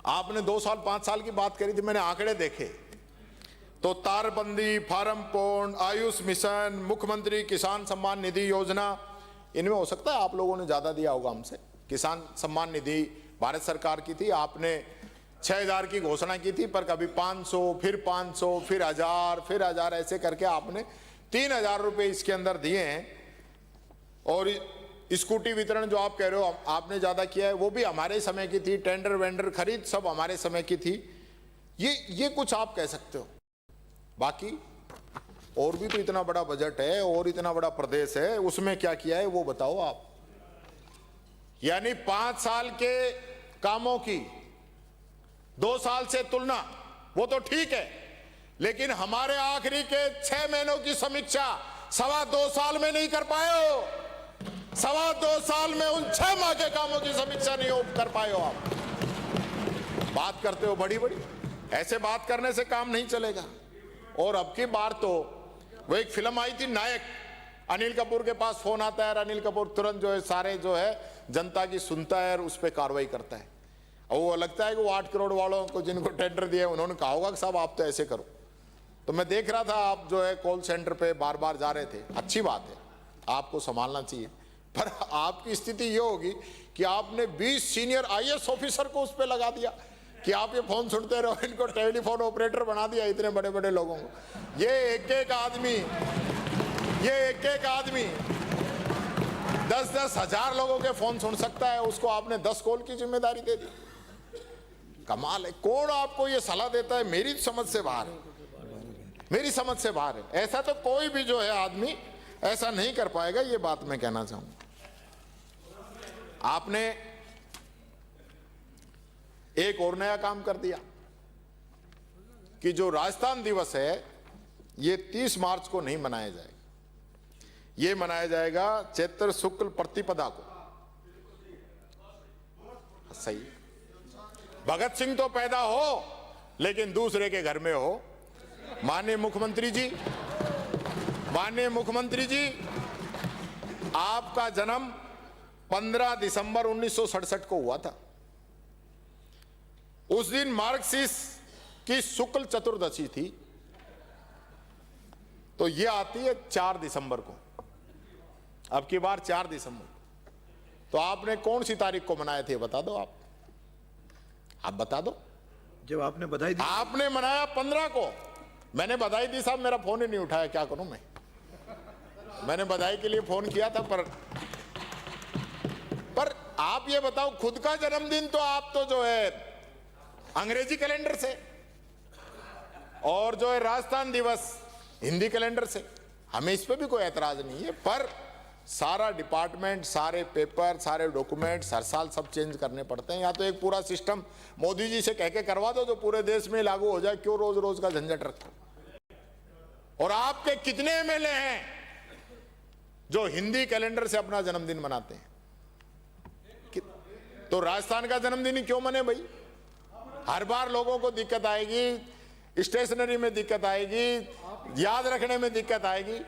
आपने 2 साल 5 साल की बात करी थी, मैंने आंकड़े देखे तो तारबंदी, फार्म पॉन्ड, आयुष मिशन, मुख्यमंत्री किसान सम्मान निधि योजना, इनमें हो सकता है आप लोगों ने ज्यादा दिया होगा हमसे। किसान सम्मान निधि भारत सरकार की थी, आपने 6,000 की घोषणा की थी, पर कभी 500, फिर 500, फिर 1000, फिर 1000, ऐसे करके आपने 3,000 रुपए इसके अंदर दिए हैं। और स्कूटी वितरण जो आप कह रहे हो आपने ज्यादा किया है, वो भी हमारे समय की थी, टेंडर वेंडर खरीद सब हमारे समय की थी। ये कुछ आप कह सकते हो। बाकी और भी तो इतना बड़ा बजट है और इतना बड़ा प्रदेश है, उसमें क्या किया है वो बताओ आप। यानी 5 साल के कामों की 2 साल से तुलना, वो तो ठीक है, लेकिन हमारे आखिरी के 6 महीनों की समीक्षा 2.25 साल में नहीं कर पाए हो। 2.25 साल में उन 6 माह के कामों की समीक्षा नहीं कर पाए हो आप। बात करते हो बड़ी बड़ी, ऐसे बात करने से काम नहीं चलेगा। और अब की बार तो वो एक फिल्म आई थी नायक, अनिल कपूर के पास फोन आता है और अनिल कपूर तुरंत जो है सारे जो है जनता की सुनता है और उस पर कार्रवाई करता है। और वो लगता है कि वो 8 करोड़ वालों को जिनको टेंडर दिया उन्होंने कहा होगा कि साहब आप तो ऐसे करो। तो मैं देख रहा था आप जो है कॉल सेंटर पे बार बार जा रहे थे, अच्छी बात है, आपको संभालना चाहिए, पर आपकी स्थिति ये होगी कि आपने 20 सीनियर IAS ऑफिसर को उस पर लगा दिया कि आप ये फोन सुनते रहो, इनको टेलीफोन ऑपरेटर बना दिया, इतने बड़े बड़े लोगों को। ये एक एक आदमी 10-10 हजार लोगों के फोन सुन सकता है, उसको आपने 10 कॉल की जिम्मेदारी दे दी। कमाल है। कौन आपको ये सलाह देता है? मेरी समझ से बाहर है, मेरी समझ से बाहर है। ऐसा तो कोई भी जो है आदमी ऐसा नहीं कर पाएगा, ये बात मैं कहना चाहूंगा। आपने एक और नया काम कर दिया कि जो राजस्थान दिवस है ये 30 मार्च को नहीं मनाया जाएगा, ये मनाया जाएगा चैत्र शुक्ल प्रतिपदा को। सही, भगत सिंह तो पैदा हो लेकिन दूसरे के घर में हो। माननीय मुख्यमंत्री जी, आपका जन्म 15 दिसंबर 1967 को हुआ था। उस दिन मार्क्सिस्ट की शुक्ल चतुर्दशी थी, तो ये आती है 4 दिसंबर को। अब की बार 4 दिसंबर, तो आपने कौन सी तारीख को मनाए थे बता दो। आप बता दो। जब आपने बधाई दी, आपने मनाया 15 को, मैंने बधाई दी साहब, मेरा फोन ही नहीं उठाया, क्या करूं मैं। मैंने बधाई के लिए फोन किया था, पर आप ये बताओ, खुद का जन्मदिन तो आप तो जो है अंग्रेजी कैलेंडर से, और जो है राजस्थान दिवस हिंदी कैलेंडर से। हमें इस पे भी कोई एतराज नहीं है, पर सारा डिपार्टमेंट, सारे पेपर, सारे डॉक्यूमेंट्स हर साल सब चेंज करने पड़ते हैं। या तो एक पूरा सिस्टम मोदी जी से कह के करवा दो जो पूरे देश में लागू हो जाए, क्यों रोज रोज का झंझट रखो। और आपके कितने MLA हैं जो हिंदी कैलेंडर से अपना जन्मदिन मनाते हैं? तो राजस्थान का जन्मदिन ही क्यों मने भाई? हर बार लोगों को दिक्कत आएगी, स्टेशनरी में दिक्कत आएगी, याद रखने में दिक्कत आएगी।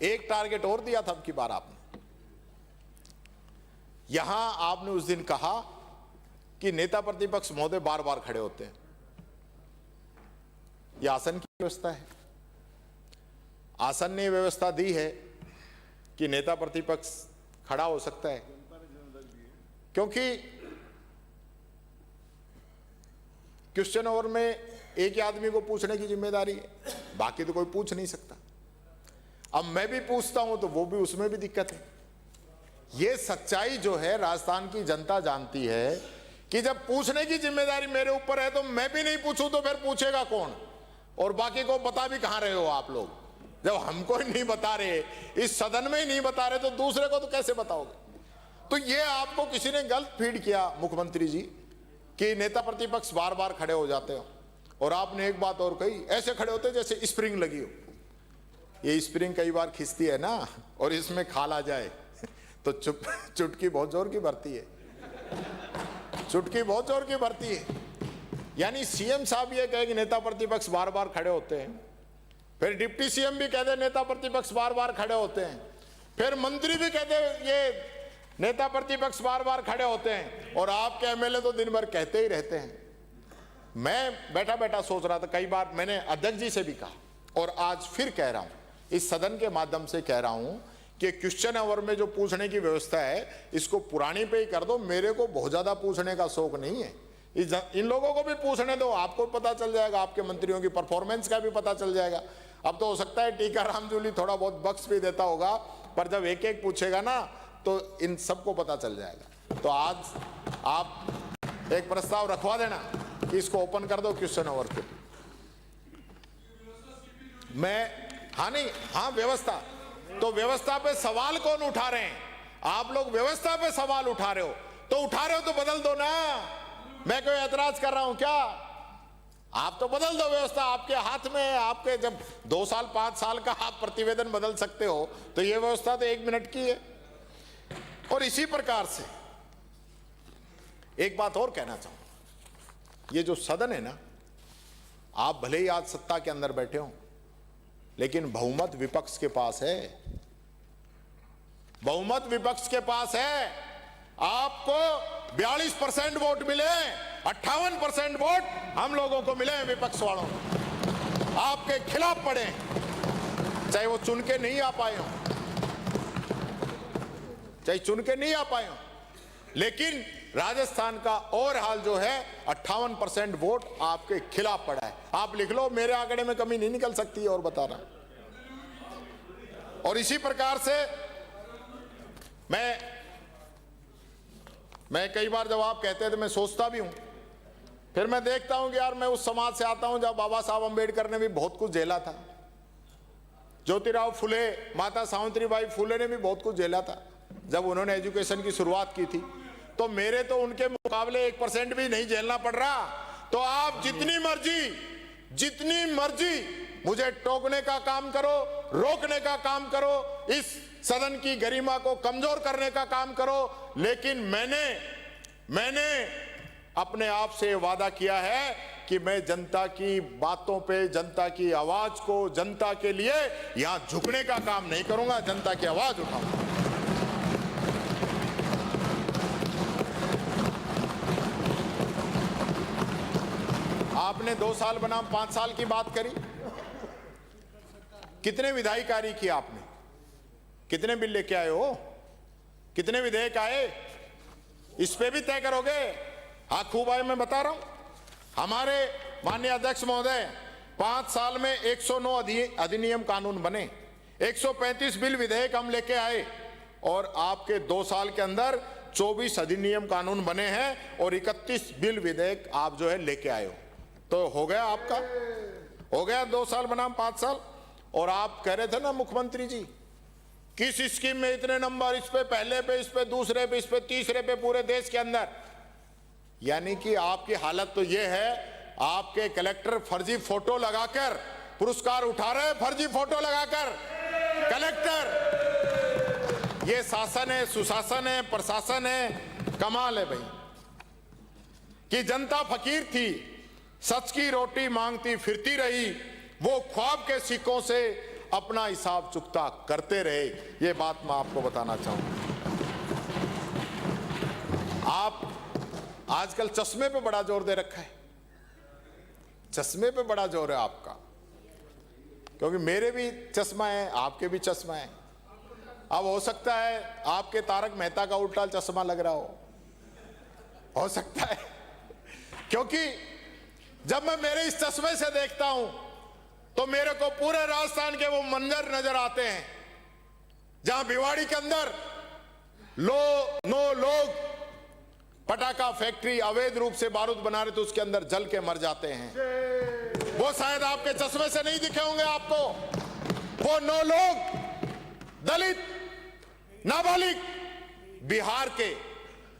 एक टारगेट और दिया था अब की बार आपने। यहां आपने उस दिन कहा कि नेता प्रतिपक्ष महोदय बार बार खड़े होते हैं, यह आसन की व्यवस्था है। आसन ने व्यवस्था दी है कि नेता प्रतिपक्ष खड़ा हो सकता है, क्योंकि क्वेश्चन आवर में एक ही आदमी को पूछने की जिम्मेदारी है, बाकी तो कोई पूछ नहीं सकता। अब मैं भी पूछता हूं तो वो भी, उसमें भी दिक्कत है। ये सच्चाई जो है राजस्थान की जनता जानती है कि जब पूछने की जिम्मेदारी मेरे ऊपर है तो मैं भी नहीं पूछूं तो फिर पूछेगा कौन? और बाकी को बता भी कहां रहे हो आप लोग? जब हमको ही नहीं बता रहे, इस सदन में ही नहीं बता रहे, तो दूसरे को तो कैसे बताओगे? तो ये आपको किसी ने गलत फीड किया मुख्यमंत्री जी, कि नेता प्रतिपक्ष बार बार खड़े हो जाते हो, और आपने एक बात और कही, ऐसे खड़े होते जैसे स्प्रिंग लगी हो। ये स्प्रिंग कई बार खिंचती है ना, और इसमें खाल आ जाए तो चुटकी बहुत जोर की भरती है, चुटकी बहुत जोर की भरती है। यानी सीएम साहब ये कहे कि नेता प्रतिपक्ष बार बार खड़े होते हैं, फिर डिप्टी सीएम भी कहते नेता प्रतिपक्ष बार बार खड़े होते हैं, फिर मंत्री भी कहते ये नेता प्रतिपक्ष बार बार खड़े होते हैं, और आपके एमएलए तो दिन भर कहते ही रहते हैं। मैं बैठा बैठा सोच रहा था, कई बार मैंने अध्यक्ष जी से भी कहा और आज फिर कह रहा हूं, इस सदन के माध्यम से कह रहा हूं कि क्वेश्चन आवर में जो पूछने की व्यवस्था है इसको पुरानी पे ही कर दो। मेरे को बहुत ज्यादा पूछने का शौक नहीं है, इन लोगों को भी पूछने दो, आपको पता चल जाएगा, आपके मंत्रियों की परफॉर्मेंस का भी पता चल जाएगा। अब तो हो सकता है टीकाराम जूली थोड़ा बहुत बख्श भी देता होगा, पर जब एक एक पूछेगा ना तो इन सबको पता चल जाएगा। तो आज आप एक प्रस्ताव रखवा देना कि इसको ओपन कर दो क्वेश्चन आवर पे। मैं हाँ व्यवस्था, तो व्यवस्था पे सवाल कौन उठा रहे हैं? आप लोग व्यवस्था पे सवाल उठा रहे हो, तो उठा रहे हो तो बदल दो ना। मैं कोई ऐतराज कर रहा हूं क्या? आप तो बदल दो, व्यवस्था आपके हाथ में है। आपके जब 2 साल 5 साल का आप प्रतिवेदन बदल सकते हो, तो ये व्यवस्था तो 1 मिनट की है। और इसी प्रकार से एक बात और कहना चाहूं, ये जो सदन है ना, आप भले ही आज सत्ता के अंदर बैठे हो, लेकिन बहुमत विपक्ष के पास है, बहुमत विपक्ष के पास है। आपको 42% वोट मिले, 58% वोट हम लोगों को मिले हैं विपक्ष वालों को, आपके खिलाफ पड़े, चाहे वो चुन के नहीं आ पाए हो, चाहे चुन के नहीं आ पाए हो। लेकिन राजस्थान का और हाल जो है, 58% वोट आपके खिलाफ पड़ा है। आप लिख लो, मेरे आंकड़े में कमी नहीं निकल सकती है, और बता रहा। और इसी प्रकार से मैं कई बार जब आप कहते हैं तो मैं सोचता भी हूं, फिर मैं देखता हूं कि यार मैं उस समाज से आता हूं जब बाबा साहब अंबेडकर ने भी बहुत कुछ झेला था, ज्योतिराव फुले, माता सावित्रीबाई फुले ने भी बहुत कुछ झेला था जब उन्होंने एजुकेशन की शुरुआत की थी। तो मेरे तो उनके मुकाबले 1% भी नहीं झेलना पड़ रहा। तो आप जितनी मर्जी मुझे टोकने का काम करो, रोकने का काम करो, इस सदन की गरिमा को कमजोर करने का काम करो, लेकिन मैंने अपने आप से वादा किया है कि मैं जनता की बातों पे, जनता की आवाज को, जनता के लिए यहां झुकने का काम नहीं करूंगा, जनता की आवाज उठाऊंगा। आपने 2 साल बनाम 5 साल की बात करी, कितने विधायी कार्य किए आपने, कितने बिल लेके आए हो, कितने विधेयक आए, इस पे भी तय करोगे? हाँ खूब आए, मैं बता रहा हूं। हमारे माननीय अध्यक्ष महोदय 5 साल में 109 अधिनियम कानून बने, 135 बिल विधेयक हम लेके आए, और आपके 2 साल के अंदर 24 अधिनियम कानून बने हैं और 31 बिल विधेयक आप जो है लेके आए हो। तो हो गया आपका, हो गया 2 साल बनाम 5 साल। और आप कह रहे थे ना मुख्यमंत्री जी, किस स्कीम में इतने नंबर, इस पे पहले पे, इस पे दूसरे पे, इस पे तीसरे पे, पूरे देश के अंदर। यानी कि आपकी हालत तो ये है, आपके कलेक्टर फर्जी फोटो लगाकर पुरस्कार उठा रहे हैं, फर्जी फोटो लगाकर कलेक्टर। ये शासन है, सुशासन है, प्रशासन है, कमाल है भाई। कि जनता फकीर थी, सच की रोटी मांगती फिरती रही, वो ख्वाब के सिक्कों से अपना हिसाब चुकता करते रहे। ये बात मैं आपको बताना चाहूंगा। आप आजकल चश्मे पे बड़ा जोर दे रखा है, चश्मे पे बड़ा जोर है आपका, क्योंकि मेरे भी चश्मा है, आपके भी चश्मा है। अब हो सकता है आपके तारक मेहता का उल्टा चश्मा लग रहा हो सकता है, क्योंकि जब मैं मेरे इस चश्मे से देखता हूं तो मेरे को पूरे राजस्थान के वो मंजर नजर आते हैं जहां भिवाड़ी के अंदर लोग पटाखा फैक्ट्री अवैध रूप से बारूद बना रहे, तो उसके अंदर जल के मर जाते हैं। वो शायद आपके चश्मे से नहीं दिखे होंगे आपको। वो 9 लोग दलित नाबालिग बिहार के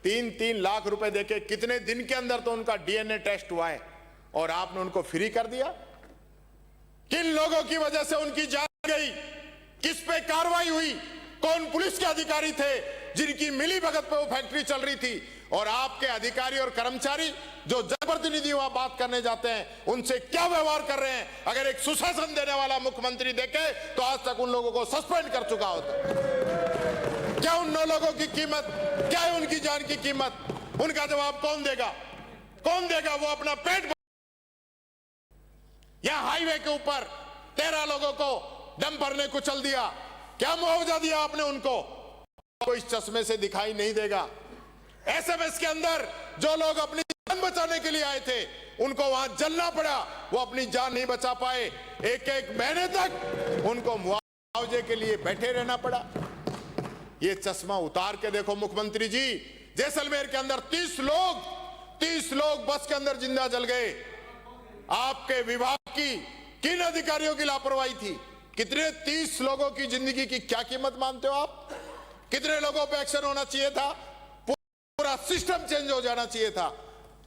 3-3 लाख रुपए देके कितने दिन के अंदर तो उनका डीएनए टेस्ट हुआ है और आपने उनको फ्री कर दिया। किन लोगों की वजह से उनकी जान गई, किस पे कार्रवाई हुई, कौन पुलिस के अधिकारी थे जिनकी मिली भगत पे वो फैक्ट्री चल रही थी, और आपके अधिकारी और कर्मचारी जो जनप्रतिनिधि वहां बात करने जाते हैं उनसे क्या व्यवहार कर रहे हैं। अगर एक सुशासन देने वाला मुख्यमंत्री देखे तो आज तक उन लोगों को सस्पेंड कर चुका होता। क्या उन 9 लोगों की कीमत, क्या है उनकी जान की कीमत, उनका जवाब कौन देगा? कौन देगा? वो अपना पेट या हाईवे के ऊपर 13 लोगों को डंपर ने कुचल दिया, क्या मुआवजा दिया आपने उनको? कोई इस चश्मे से दिखाई नहीं देगा। एसएमएस के अंदर जो लोग अपनी जान बचाने के लिए आए थे उनको वहां जलना पड़ा, वो अपनी जान नहीं बचा पाए, एक महीने तक उनको मुआवजे के लिए बैठे रहना पड़ा। ये चश्मा उतार के देखो मुख्यमंत्री जी, जैसलमेर के अंदर 30 लोग बस के अंदर जिंदा जल गए। आपके विभाग की किन अधिकारियों की लापरवाही थी? कितने 30 लोगों की जिंदगी की क्या कीमत मानते हो आप? कितने लोगों पे एक्शन होना चाहिए था? पूरा सिस्टम चेंज हो जाना चाहिए था।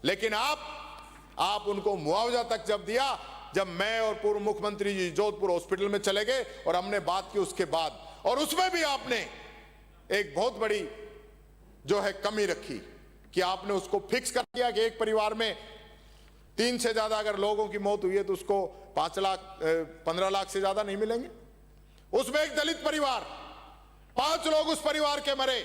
लेकिन आप उनको मुआवजा तक जब दिया, जब मैं और पूर्व मुख्यमंत्री जी जोधपुर हॉस्पिटल में चले गए और हमने बात की उसके बाद, और उसमें भी आपने एक बहुत बड़ी जो है कमी रखी कि आपने उसको फिक्स कर दिया कि एक परिवार में 3 से ज्यादा अगर लोगों की मौत हुई है तो उसको 5 लाख 15 लाख से ज्यादा नहीं मिलेंगे। उसमें एक दलित परिवार, 5 लोग उस परिवार के मरे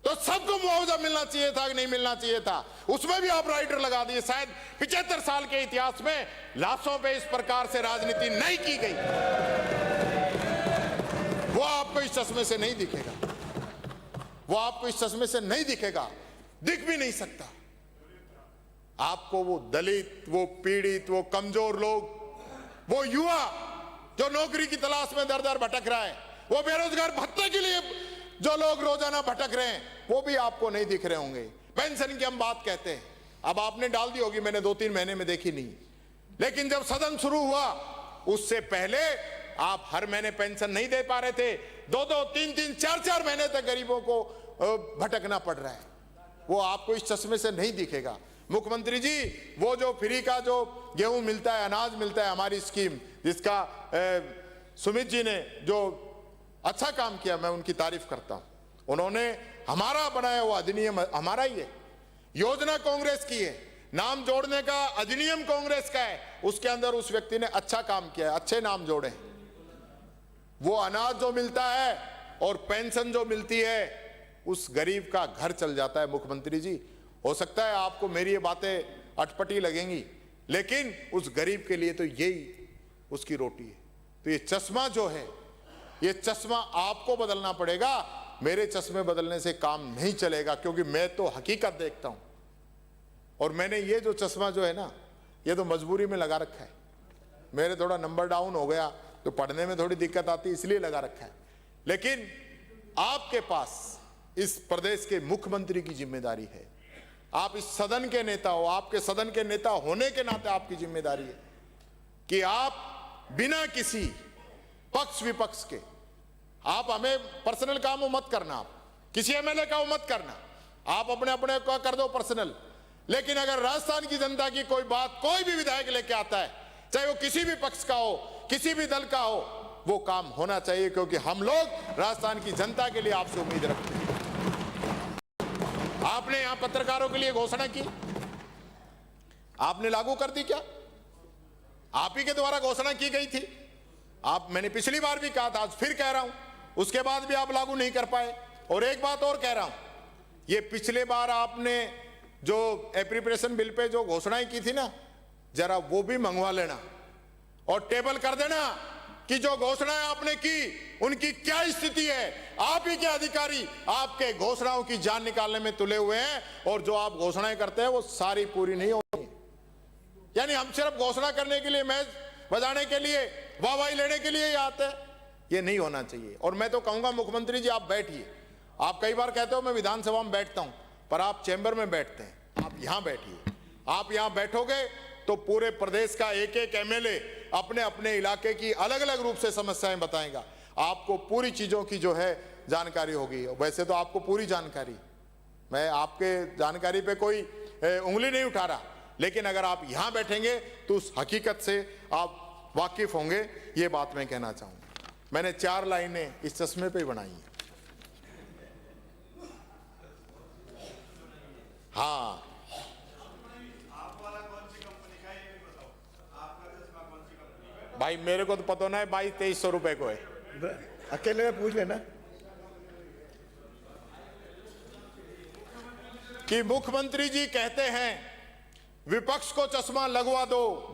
तो सबको मुआवजा मिलना चाहिए था कि नहीं मिलना चाहिए था? उसमें भी आप राइटर लगा दिए। शायद 75 साल के इतिहास में लाशों पे इस प्रकार से राजनीति नहीं की गई। वो आपको इस चश्मे से नहीं दिखेगा, वो आपको इस चश्मे से नहीं दिखेगा, दिख भी नहीं सकता। आपको वो दलित, वो पीड़ित, वो कमजोर लोग, वो युवा जो नौकरी की तलाश में दर दर भटक रहा है, वो बेरोजगार भत्ते के लिए जो लोग रोजाना भटक रहे हैं, वो भी आपको नहीं दिख रहे होंगे। पेंशन की हम बात कहते हैं, अब आपने डाल दी होगी, मैंने 2-3 महीने में देखी नहीं, लेकिन जब सदन शुरू हुआ उससे पहले आप हर महीने पेंशन नहीं दे पा रहे थे। 2-2, 3-3, 4-4 महीने तक गरीबों को भटकना पड़ रहा है। वो आपको इस चश्मे से नहीं दिखेगा। मुख्यमंत्री जी, वो जो फ्री का जो गेहूं मिलता है, अनाज मिलता है, हमारी स्कीम जिसका सुमित जी ने जो अच्छा काम किया, मैं उनकी तारीफ करता हूं। उन्होंने हमारा बनाया हुआ अधिनियम हमारा ही है, योजना कांग्रेस की है, नाम जोड़ने का अधिनियम कांग्रेस का है, उसके अंदर उस व्यक्ति ने अच्छा काम किया है, अच्छे नाम जोड़े। वो अनाज जो मिलता है और पेंशन जो मिलती है, उस गरीब का घर चल जाता है। मुख्यमंत्री जी, हो सकता है आपको मेरी ये बातें अटपटी लगेंगी, लेकिन उस गरीब के लिए तो यही उसकी रोटी है। तो ये चश्मा जो है, ये चश्मा आपको बदलना पड़ेगा। मेरे चश्मे बदलने से काम नहीं चलेगा, क्योंकि मैं तो हकीकत देखता हूं। और मैंने ये जो चश्मा जो है ना, ये तो मजबूरी में लगा रखा है। मेरे थोड़ा नंबर डाउन हो गया तो पढ़ने में थोड़ी दिक्कत आती, इसलिए लगा रखा है। लेकिन आपके पास इस प्रदेश के मुख्यमंत्री की जिम्मेदारी है। आप इस सदन के नेता हो, आपके सदन के नेता होने के नाते आपकी जिम्मेदारी है कि आप बिना किसी पक्ष विपक्ष के, आप हमें पर्सनल काम वो मत करना, आप किसी एमएलए का वो मत करना, आप अपने अपने को कर दो पर्सनल। लेकिन अगर राजस्थान की जनता की कोई बात कोई भी विधायक लेके आता है, चाहे वो किसी भी पक्ष का हो, किसी भी दल का हो, वो काम होना चाहिए, क्योंकि हम लोग राजस्थान की जनता के लिए आपसे उम्मीद रखते हैं। आपने यहां पत्रकारों के लिए घोषणा की, आपने लागू कर दी क्या? आप ही के द्वारा घोषणा की गई थी। आप, मैंने पिछली बार भी कहा था, आज फिर कह रहा हूं, उसके बाद भी आप लागू नहीं कर पाए। और एक बात और कह रहा हूं, ये पिछले बार आपने जो एप्रोप्रिएशन बिल पे जो घोषणाएं की थी ना, जरा वो भी मंगवा लेना और टेबल कर देना कि जो घोषणाएं आपने की उनकी क्या स्थिति है। आप ही के अधिकारी आपके घोषणाओं की जान निकालने में तुले हुए हैं, और जो आप घोषणाएं करते हैं वो सारी पूरी नहीं होती। यानी हम सिर्फ घोषणा करने के लिए, मैच बजाने के लिए, वाहवाही लेने के लिए ही आते हैं, ये नहीं होना चाहिए। और मैं तो कहूंगा मुख्यमंत्री जी, आप बैठिए। आप कई बार कहते हो मैं विधानसभा में बैठता हूं, पर आप चैम्बर में बैठते हैं। आप यहां बैठिए। आप यहां बैठोगे तो पूरे प्रदेश का एक एक एमएलए अपने अपने इलाके की अलग अलग रूप से समस्याएं बताएगा। आपको पूरी चीजों की जो है जानकारी होगी। वैसे तो आपको पूरी जानकारी, मैं आपके जानकारी पे कोई उंगली नहीं उठा रहा, लेकिन अगर आप यहां बैठेंगे तो उस हकीकत से आप वाकिफ होंगे। ये बात मैं कहना चाहूंगा। मैंने 4 लाइनें इस चश्मे पे बनाई हैं। हाँ, भाई मेरे को तो पता ना है, 2200-2300 रुपए को है। अकेले में पूछ लेना। कि मुख्यमंत्री जी कहते हैं विपक्ष को चश्मा लगवा दो,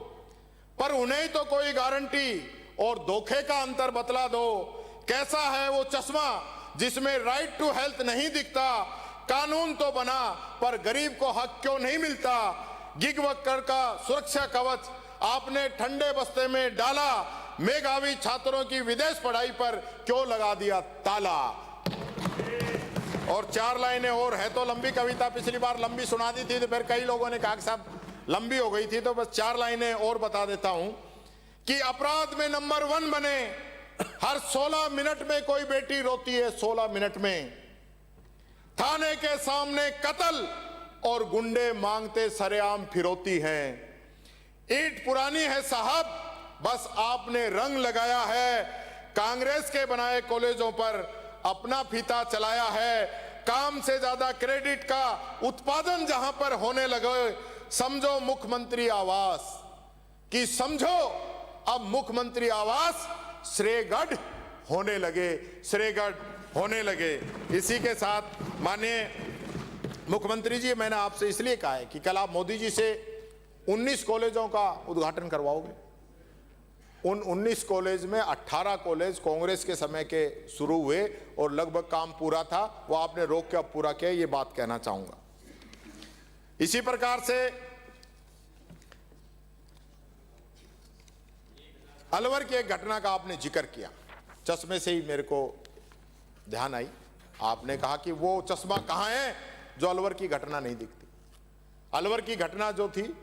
पर उन्हें तो कोई गारंटी और धोखे का अंतर बतला दो। कैसा है वो चश्मा जिसमें राइट टू हेल्थ नहीं दिखता, कानून तो बना पर गरीब को हक क्यों नहीं मिलता। गिग वर्कर का सुरक्षा कवच आपने ठंडे बस्ते में डाला, मेधावी छात्रों की विदेश पढ़ाई पर क्यों लगा दिया ताला। और 4 लाइनें और है तो लंबी कविता, पिछली बार लंबी सुना दी थी तो फिर कई लोगों ने कहा कि साहब लंबी हो गई थी, तो बस 4 लाइनें और बता देता हूं कि अपराध में नंबर 1 बने, हर 16 मिनट में कोई बेटी रोती है, 16 मिनट में। थाने के सामने कत्ल और गुंडे मांगते सरेआम फिरौती हैं। ईंट पुरानी है साहब, बस आपने रंग लगाया है। कांग्रेस के बनाए कॉलेजों पर अपना फीता चलाया है। काम से ज्यादा क्रेडिट का उत्पादन जहां पर होने लगे, समझो मुख्यमंत्री आवास कि समझो अब मुख्यमंत्री आवास श्रेयगढ़ होने लगे, श्रेयगढ़ होने लगे। इसी के साथ माननीय मुख्यमंत्री जी, मैंने आपसे इसलिए कहा है कि कल आप मोदी जी से 19 कॉलेजों का उद्घाटन करवाओगे। उन 19 कॉलेज में 18 कॉलेज कांग्रेस के समय के शुरू हुए और लगभग काम पूरा था, वो आपने रोक के अब पूरा किया, ये बात कहना चाहूंगा। इसी प्रकार से अलवर की एक घटना का आपने जिक्र किया, चश्मे से ही मेरे को ध्यान आई। आपने कहा कि वो चश्मा कहां है जो अलवर की घटना नहीं दिखती। अलवर की घटना जो थी,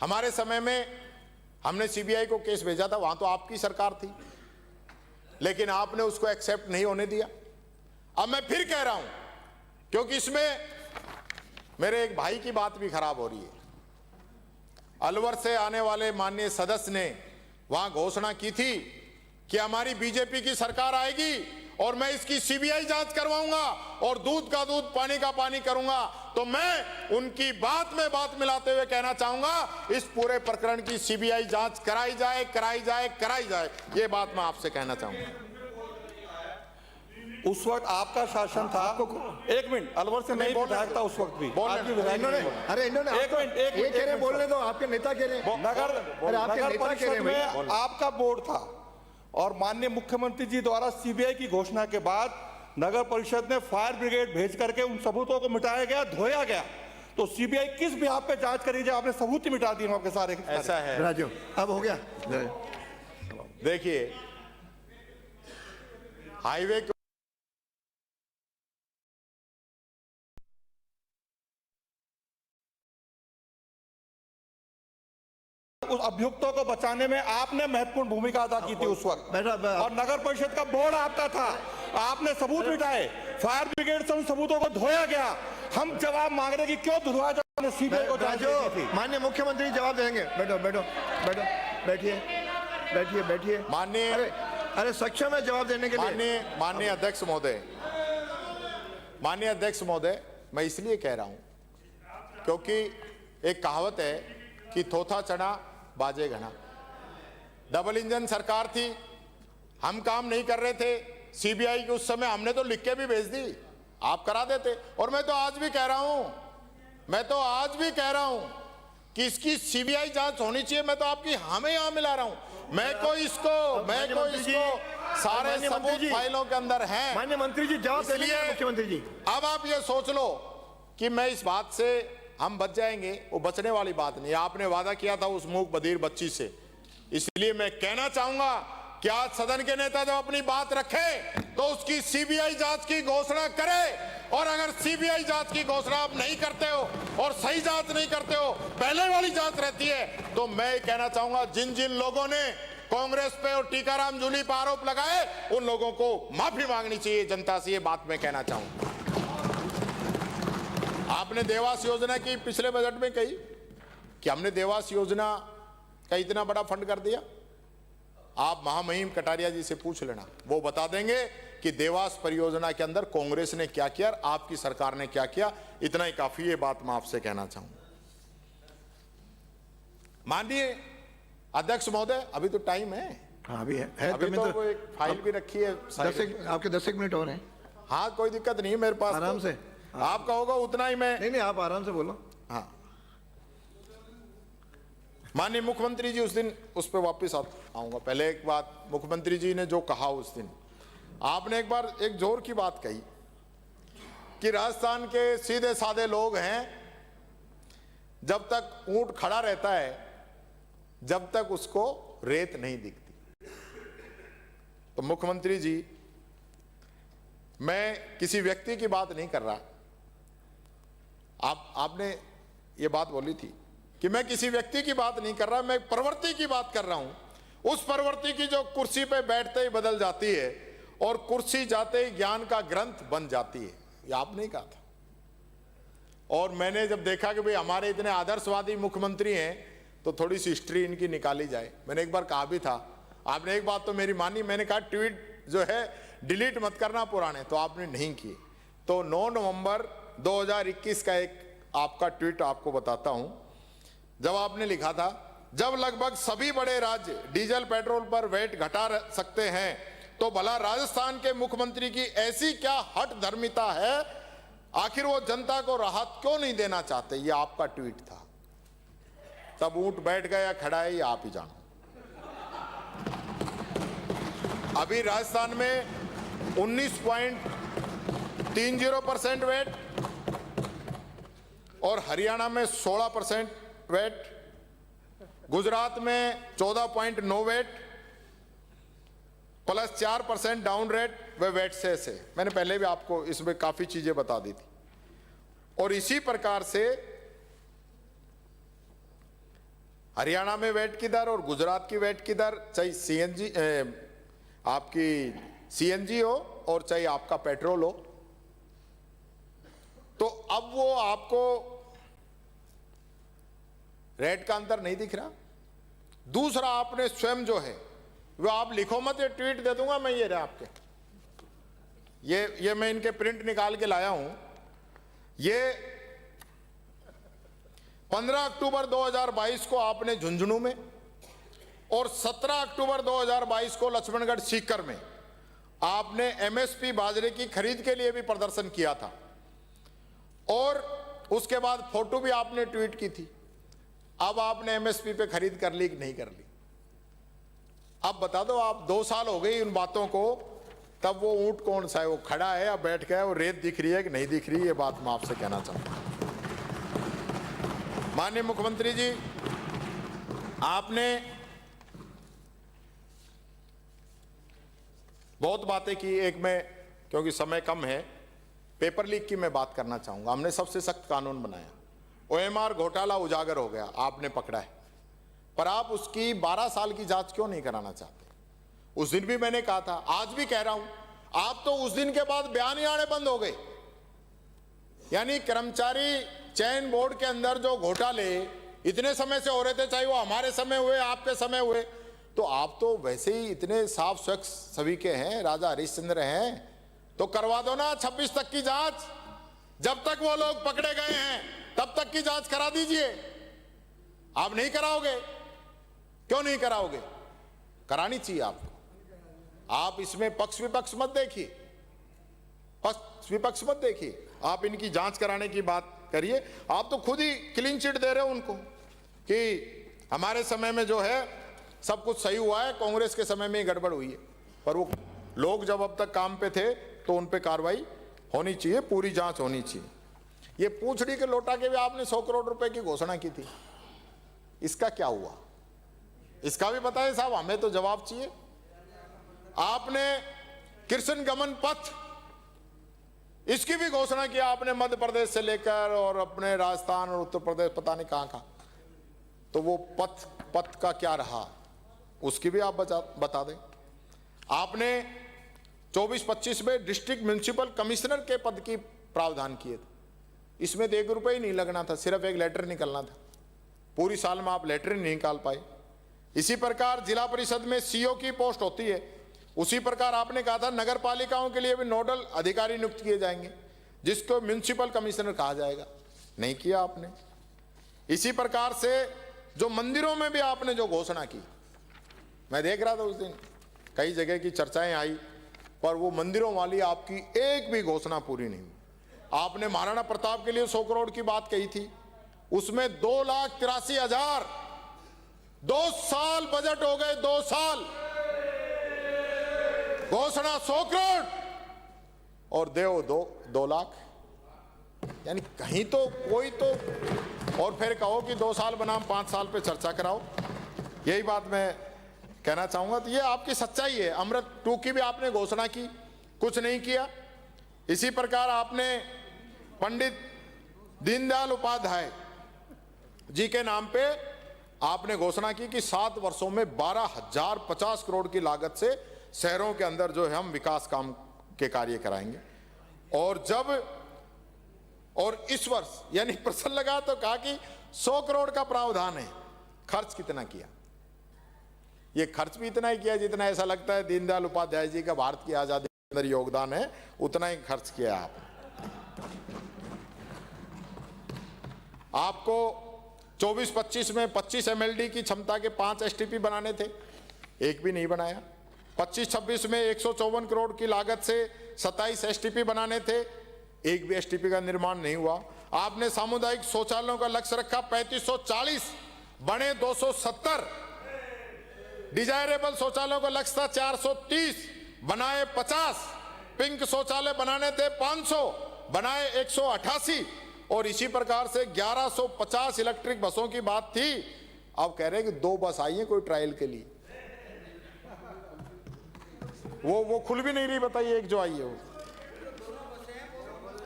हमारे समय में हमने सीबीआई को केस भेजा था, वहां तो आपकी सरकार थी, लेकिन आपने उसको एक्सेप्ट नहीं होने दिया। अब मैं फिर कह रहा हूं, क्योंकि इसमें मेरे एक भाई की बात भी खराब हो रही है। अलवर से आने वाले माननीय सदस्य ने वहां घोषणा की थी कि हमारी बीजेपी की सरकार आएगी और मैं इसकी सीबीआई जांच करवाऊंगा और दूध का दूध पानी का पानी करूंगा। तो मैं उनकी बात में बात मिलाते हुए कहना चाहूंगा, इस पूरे प्रकरण की सीबीआई जांच कराई जाए, कराई जाए, कराई जाए। ये बात मैं आपसे कहना चाहूंगा। उस वक्त आपका शासन था। एक मिनट, अलवर से नहीं विधायक था उस वक्त भी। अरे इन्होंने एक मिनट, ये कह रहे बोलने दो, आपके नेता कह रहे हैं। नगर परिषद में आपका बोर्ड था और माननीय मुख्यमंत्री जी द्वारा सीबीआई की घोषणा के बाद नगर परिषद ने फायर ब्रिगेड भेज करके उन सबूतों को मिटाया गया, धोया गया। तो सीबीआई किस बिहाफ पे जांच करी जाए? आपने सबूत ही मिटा दिए आपके सारे। ऐसा है राजू, अब हो गया। देखिए, हाईवे उस अभियुक्तों को बचाने में आपने महत्वपूर्ण भूमिका अदा की थी उस वक्त, और नगर परिषद का बोर्ड आपका था। आपने सबूत मिटाए, फायर ब्रिगेड से उन सबूतों को धोया गया। हम जवाब मांग रहे कि क्यों धुलवाया जाए सीबीआई को जांच थी। माननीय मुख्यमंत्री जवाब देंगे। बैठो बैठो बैठो, बैठिए बैठिए बैठिए। माननीय, अरे सक्षम है जवाब देने के लिए। माननीय अध्यक्ष महोदय, मैं इसलिए कह रहा हूं क्योंकि एक कहावत है कि थोथा चढ़ा बाजे घना। डबल इंजन सरकार थी, हम काम नहीं कर रहे थे। सीबीआई के उस समय हमने तो लिख के भी भेज दी, आप करा देते। और मैं तो आज भी कह रहा हूं कि इसकी सीबीआई जांच होनी चाहिए। मैं तो आपकी हमें यहां मिला रहा हूं। मैं को इसको सारे सबूत फाइलों के अंदर हैं। माननीय मंत्री जी जवाब दीजिए। मुख्यमंत्री जी, अब आप ये सोच लो कि मैं इस बात से हम बच जाएंगे, वो बचने वाली बात नहीं। आपने वादा किया था उस मूक बधिर बच्ची से, इसलिए मैं कहना चाहूंगा कि आज सदन के नेता जब अपनी बात रखे तो उसकी सीबीआई जांच की घोषणा करे। और अगर सीबीआई जांच की घोषणा आप नहीं करते हो और सही जांच नहीं करते हो, पहले वाली जांच रहती है, तो मैं कहना चाहूंगा जिन जिन लोगों ने कांग्रेस पे और टीकाराम जूली पर आरोप लगाए, उन लोगों को माफी मांगनी चाहिए जनता से। ये बात मैं कहना चाहूंगा। आपने देवास योजना की पिछले बजट में कही कि हमने देवास योजना का इतना बड़ा फंड कर दिया। आप महामहिम कटारिया जी से पूछ लेना, वो बता देंगे कि देवास परियोजना के अंदर कांग्रेस ने क्या किया, आपकी सरकार ने क्या किया। इतना ही काफी, ये बात मैं आपसे कहना चाहूंगा। माननीय अध्यक्ष महोदय, अभी तो टाइम है। हाँ अभी है अभी तो वो एक फाइल भी रखी है आपके 10 मिनट और हैं। हाँ कोई दिक्कत नहीं है मेरे पास, आराम से आपका होगा उतना ही मैं। नहीं आप आराम से बोलो। हाँ माननीय मुख्यमंत्री जी, उस दिन उस पर वापस आऊंगा। पहले एक बात, मुख्यमंत्री जी ने जो कहा उस दिन, आपने एक बार एक जोर की बात कही कि राजस्थान के सीधे साधे लोग हैं, जब तक ऊंट खड़ा रहता है जब तक उसको रेत नहीं दिखती। तो मुख्यमंत्री जी, मैं किसी व्यक्ति की बात नहीं कर रहा, आपने ये बात बोली थी कि मैं किसी व्यक्ति की बात नहीं कर रहा, मैं प्रवृत्ति की बात कर रहा हूं। उस प्रवृत्ति की जो कुर्सी पे बैठते ही बदल जाती है और कुर्सी जाते ही ज्ञान का ग्रंथ बन जाती है, ये आपने कहा था। और मैंने जब देखा कि भाई हमारे इतने आदर्शवादी मुख्यमंत्री हैं तो थोड़ी सी हिस्ट्री इनकी निकाली जाए। मैंने एक बार कहा भी था, आपने एक बात तो मेरी मानी, मैंने कहा ट्वीट जो है डिलीट मत करना पुराने, तो आपने नहीं किए। तो 9 नवंबर 2021 का एक आपका ट्वीट आपको बताता हूं, जब आपने लिखा था, जब लगभग सभी बड़े राज्य डीजल पेट्रोल पर वैट घटा सकते हैं तो भला राजस्थान के मुख्यमंत्री की ऐसी क्या हठ धर्मिता है, आखिर वो जनता को राहत क्यों नहीं देना चाहते। ये आपका ट्वीट था। तब ऊंट बैठ गया खड़ा है, ये आप ही जानो। अभी राजस्थान में 19.30% वैट और हरियाणा में 16% वैट, गुजरात में 14.9 वैट प्लस 4% डाउन रेट व वैट सेस है। मैंने पहले भी आपको इसमें काफी चीजें बता दी थी। और इसी प्रकार से हरियाणा में वैट की दर और गुजरात की वैट की दर, चाहे सीएनजी आपकी सीएनजी हो और चाहे आपका पेट्रोल हो, तो अब वो आपको रेट का अंतर नहीं दिख रहा। दूसरा, आपने स्वयं जो है वो आप लिखो मत, ये ट्वीट दे दूंगा मैं, ये रहे आपके, ये मैं इनके प्रिंट निकाल के लाया हूं। ये 15 अक्टूबर 2022 को आपने झुंझुनू में और 17 अक्टूबर 2022 को लक्ष्मणगढ़ सीकर में आपने एमएसपी बाजरे की खरीद के लिए भी प्रदर्शन किया था। और उसके बाद फोटो भी आपने ट्वीट की थी। अब आपने एमएसपी पे खरीद कर ली कि नहीं कर ली? अब बता दो आप, 2 साल हो गई उन बातों को, तब वो ऊंट कौन सा है, वो खड़ा है या बैठ गया है, वो रेत दिख रही है कि नहीं दिख रही, ये बात मैं आपसे कहना चाहता हूं। माननीय मुख्यमंत्री जी, आपने बहुत बातें की। एक में, क्योंकि समय कम है, पेपर लीक की मैं बात करना चाहूंगा। हमने सबसे सख्त कानून बनाया। ओएमआर घोटाला उजागर हो गया, आपने पकड़ा है, पर आप उसकी 12 साल की जांच क्यों नहीं कराना चाहते? उस दिन भी मैंने कहा था, आज भी कह रहा हूं, आप तो उस दिन के बाद बयान ही आने बंद हो गए। यानी कर्मचारी चयन बोर्ड के अंदर जो घोटाले इतने समय से हो रहे थे, चाहे वो हमारे समय हुए, आपके समय हुए, तो आप तो वैसे ही इतने साफ स्वच्छ सभी के हैं, राजा हरिश्चंद्र हैं, तो करवा दो ना 26 तक की जांच। जब तक वो लोग पकड़े गए हैं तब तक की जांच करा दीजिए। आप नहीं कराओगे? क्यों नहीं कराओगे? करानी चाहिए आपको। आप इसमें पक्ष विपक्ष मत देखिए, पक्ष विपक्ष मत देखिए, आप इनकी जांच कराने की बात करिए। आप तो खुद ही क्लीन चिट दे रहे हो उनको कि हमारे समय में जो है सब कुछ सही हुआ है, कांग्रेस के समय में ही गड़बड़ हुई है। पर वो लोग जब अब तक काम पे थे तो उन पे कार्रवाई होनी चाहिए, पूरी जांच होनी चाहिए। ये पूंछड़ी के लोटा के भी आपने 100 करोड़ रुपए की घोषणा की थी, इसका क्या हुआ? इसका भी बताएं साहब, हमें तो जवाब चाहिए। आपने कृष्ण गमन पथ, इसकी भी घोषणा किया आपने, मध्य प्रदेश से लेकर और अपने राजस्थान और उत्तर प्रदेश, पता नहीं कहां कहां। तो वो पथ का क्या रहा, उसकी भी आप बता दें। आपने 24-25 में डिस्ट्रिक्ट म्युनिसिपल कमिश्नर के पद की प्रावधान किए थे, इसमें तो 1 रुपये ही नहीं लगना था, सिर्फ एक लेटर निकलना था। पूरी साल में आप लेटर नहीं निकाल पाए। इसी प्रकार जिला परिषद में सीओ की पोस्ट होती है, उसी प्रकार आपने कहा था नगर पालिकाओं के लिए भी नोडल अधिकारी नियुक्त किए जाएंगे, जिसको म्युनिसिपल कमिश्नर कहा जाएगा, नहीं किया आपने। इसी प्रकार से जो मंदिरों में भी आपने जो घोषणा की, मैं देख रहा था उस दिन कई जगह की चर्चाएं आई, पर वो मंदिरों वाली आपकी एक भी घोषणा पूरी नहीं हुई। आपने महाराणा प्रताप के लिए 100 करोड़ की बात कही थी, उसमें 2,83,000, 2 साल बजट हो गए, 2 साल, घोषणा 100 करोड़ और देव 2 लाख, यानी कहीं तो कोई तो, और फिर कहो कि 2 साल बनाम 5 साल पे चर्चा कराओ। यही बात मैं कहना चाहूंगा। तो ये आपकी सच्चाई है। अमृत 2 की भी आपने घोषणा की, कुछ नहीं किया। इसी प्रकार आपने पंडित दीनदयाल उपाध्याय जी के नाम पे आपने घोषणा की कि 7 वर्षों में 12,050 करोड़ की लागत से शहरों के अंदर जो है हम विकास काम के कार्य कराएंगे। और इस वर्ष यानी प्रश्न लगा तो कहा कि 100 करोड़ का प्रावधान है, खर्च कितना किया? ये खर्च भी इतना ही किया जितना ऐसा लगता है दीनदयाल उपाध्याय जी का भारत की आजादी के अंदर योगदान है, उतना ही खर्च किया आपने। आपको 24-25 में 25 MLD की क्षमता के 5 STP बनाने थे, एक भी नहीं बनाया। 25-26 में 154 करोड़ की लागत से 27 STP बनाने थे, एक भी STP का निर्माण नहीं हुआ। आपने सामुदायिक शौचालयों का लक्ष्य रखा 3540, बने 270। डिजायरेबल शौचालयों का लक्ष्य था 430, बनाए 50। पिंक शौचालय बनाने थे 500, बनाए 188। और इसी प्रकार से 1150 इलेक्ट्रिक बसों की बात थी, अब कह रहे हैं कि 2 बस आई है कोई ट्रायल के लिए, वो खुल भी नहीं रही, बताइए एक जो आई है वो।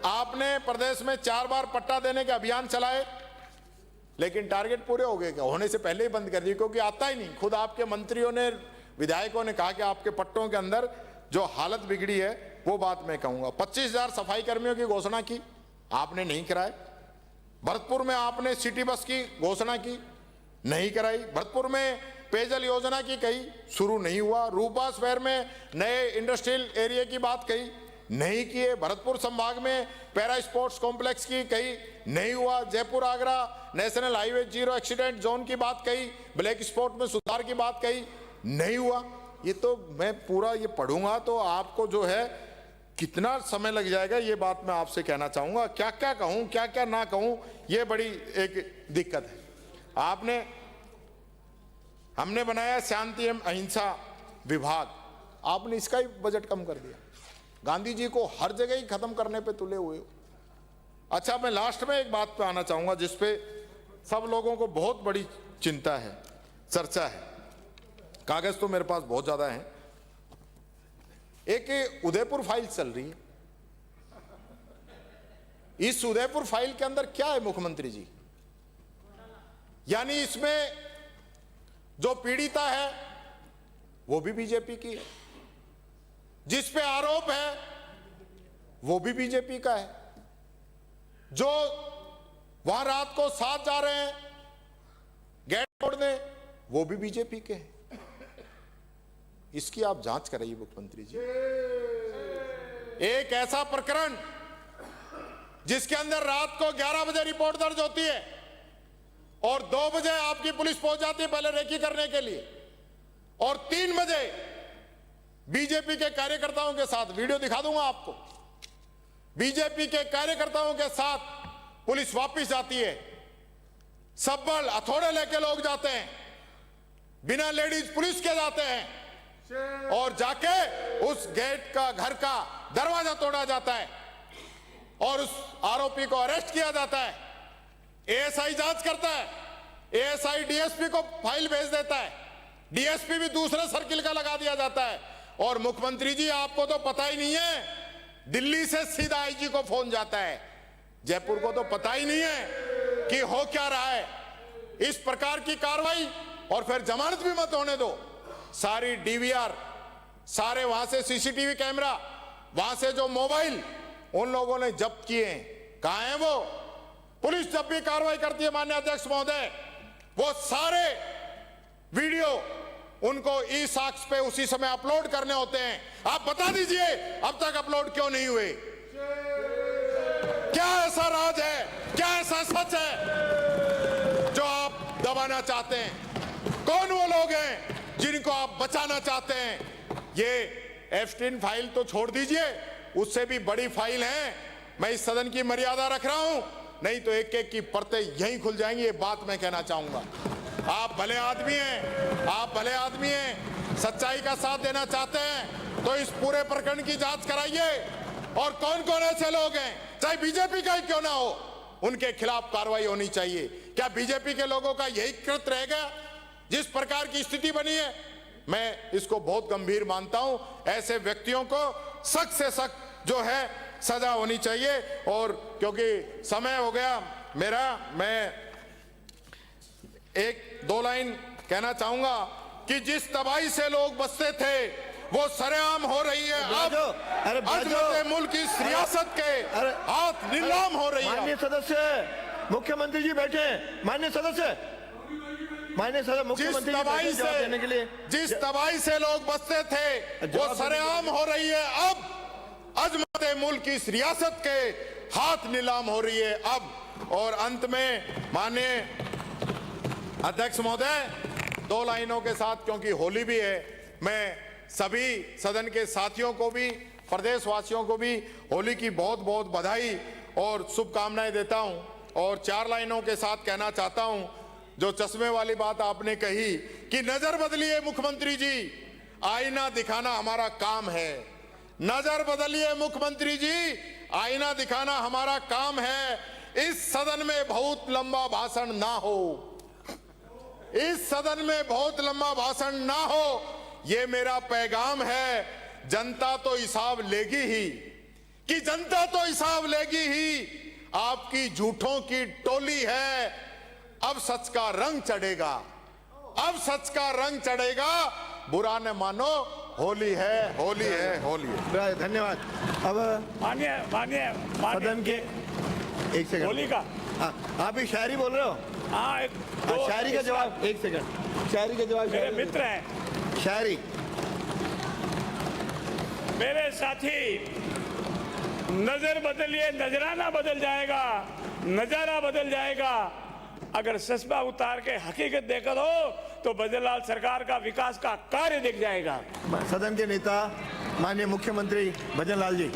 आपने प्रदेश में 4 बार पट्टा देने के अभियान चलाए, लेकिन टारगेट पूरे हो गए क्या? होने से पहले ही बंद कर दिए, क्योंकि आता ही नहीं। खुद आपके मंत्रियों ने, विधायकों ने कहा कि आपके पट्टों के अंदर जो हालत बिगड़ी है वो बात मैं कहूंगा। 25,000 सफाई कर्मियों की घोषणा की, आपने नहीं कराए। भरतपुर में आपने सिटी बस की घोषणा की, नहीं कराई। भरतपुर में पेयजल योजना की कही, शुरू नहीं हुआ। रूपा स्क्वायर में नए इंडस्ट्रियल एरिया की बात कही, नहीं किए। भरतपुर संभाग में पैरा स्पोर्ट्स कॉम्प्लेक्स की कही, नहीं हुआ। Jaipur Agra national highway 0 accident zone की बात कही, ब्लैक स्पॉट में सुधार की बात कही, नहीं हुआ। ये तो मैं पूरा ये पढ़ूंगा तो आपको जो है कितना समय लग जाएगा, ये बात मैं आपसे कहना चाहूंगा। क्या क्या कहूं, क्या क्या ना कहूं, ये बड़ी एक दिक्कत है। हमने बनाया शांति एवं अहिंसा विभाग, आपने इसका ही बजट कम कर दिया। गांधी जी को हर जगह ही खत्म करने पे तुले हुए हो। अच्छा, मैं लास्ट में एक बात पे आना चाहूंगा जिसपे सब लोगों को बहुत बड़ी चिंता है, चर्चा है। कागज तो मेरे पास बहुत ज्यादा है। एक उदयपुर फाइल चल रही है। इस उदयपुर फाइल के अंदर क्या है मुख्यमंत्री जी? यानी इसमें जो पीड़िता है वो भी बीजेपी की है, जिस पे आरोप है वो भी बीजेपी का है, जो वहां रात को साथ जा रहे हैं गेट तोड़ने वो भी बीजेपी के हैं। इसकी आप जांच कराइए मुख्यमंत्री जी। एक ऐसा प्रकरण जिसके अंदर रात को 11 बजे रिपोर्ट दर्ज होती है और 2 बजे आपकी पुलिस पहुंच जाती है पहले रेकी करने के लिए, और 3 बजे बीजेपी के कार्यकर्ताओं के साथ, वीडियो दिखा दूंगा आपको, बीजेपी के कार्यकर्ताओं के साथ पुलिस वापस जाती है। सब्बल हथौड़े लेके लोग जाते हैं, बिना लेडीज पुलिस के जाते हैं, और जाके उस गेट का, घर का दरवाजा तोड़ा जाता है और उस आरोपी को अरेस्ट किया जाता है। एएसआई जांच करता है, एएसआई डीएसपी को फाइल भेज देता है, डीएसपी भी दूसरे सर्किल का लगा दिया जाता है। और मुख्यमंत्री जी आपको तो पता ही नहीं है, दिल्ली से सीधा आईजी को फोन जाता है, जयपुर को तो पता ही नहीं है कि हो क्या रहा है। इस प्रकार की कार्रवाई, और फिर जमानत भी मत होने दो। सारी डीवीआर, सारे वहां से सीसीटीवी कैमरा, वहां से जो मोबाइल उन लोगों ने जब्त किए हैं, कहां है वो? पुलिस जब भी कार्रवाई करती है माननीय अध्यक्ष महोदय, वो सारे वीडियो उनको ई साक्ष पे उसी समय अपलोड करने होते हैं। आप बता दीजिए अब तक अपलोड क्यों नहीं हुए? क्या ऐसा राज है, क्या ऐसा सच है जो आप दबाना चाहते हैं? कौन वो लोग हैं जिनको आप बचाना चाहते हैं? ये एफस्टीन फाइल तो छोड़ दीजिए, उससे भी बड़ी फाइल है। मैं इस सदन की मर्यादा रख रहा हूं, नहीं तो एक एक की परतें यहीं खुल जाएंगी। ये बात मैं कहना चाहूंगा। आप भले आदमी हैं, आप भले आदमी हैं, सच्चाई का साथ देना चाहते हैं तो इस पूरे प्रकरण की जांच कराइए। और कौन कौन ऐसे लोग हैं, चाहे बीजेपी का ही क्यों ना हो, उनके खिलाफ कार्रवाई होनी चाहिए। क्या बीजेपी के लोगों का यही कृत्य रह गया? जिस प्रकार की स्थिति बनी है, मैं इसको बहुत गंभीर मानता हूं। ऐसे व्यक्तियों को सख्त से सख्त जो है सजा होनी चाहिए। और क्योंकि समय हो गया मेरा, मैं एक दो लाइन कहना चाहूंगा कि जिस तबाही से लोग बसते थे वो सरेआम हो रही है। अब अजमत मुल्क की सियासत के हाथ नीलाम हो रही है। माननीय सदस्य, मुख्यमंत्री जी बैठे हैं। माननीय सदस्य, मुख्यमंत्री तबाही जी जवाब देने के लिए। जिस तबाही से लोग बसते थे वो सरेआम हो रही है। अब अजमत मुल्क की सियासत के हाथ नीलाम हो रही है अब। और अंत में माननीय अध्यक्ष महोदय, दो लाइनों के साथ, क्योंकि होली भी है, मैं सभी सदन के साथियों को भी, प्रदेशवासियों को भी होली की बहुत बहुत बधाई और शुभकामनाएं देता हूं। और चार लाइनों के साथ कहना चाहता हूं, जो चश्मे वाली बात आपने कही कि नजर बदलिए मुख्यमंत्री जी, आईना दिखाना हमारा काम है। नजर बदलिए मुख्यमंत्री जी, आईना दिखाना हमारा काम है। इस सदन में बहुत लंबा भाषण ना हो, इस सदन में बहुत लंबा भाषण ना हो, ये मेरा पैगाम है। जनता तो हिसाब लेगी ही, कि जनता तो हिसाब लेगी ही। आपकी झूठों की टोली है। अब सच का रंग चढ़ेगा, अब सच का रंग चढ़ेगा। बुरा न मानो, होली है, होली है, होली है। धन्यवाद। अब मानिए सदन के एक सेकंड, होली का आप ही शायरी बोल रहे हो? हाँ, शायरी का जवाब, एक सेकंड, शायरी का जवाब। मेरे मित्र हैं, शायरी। मेरे साथी, नजर बदलिए, नजराना बदल जाएगा, नजारा बदल जाएगा। अगर चश्मा उतार के हकीकत देखा हो तो बजरलाल सरकार का विकास का कार्य दिख जाएगा। सदन के नेता माननीय मुख्यमंत्री भजन लाल जी।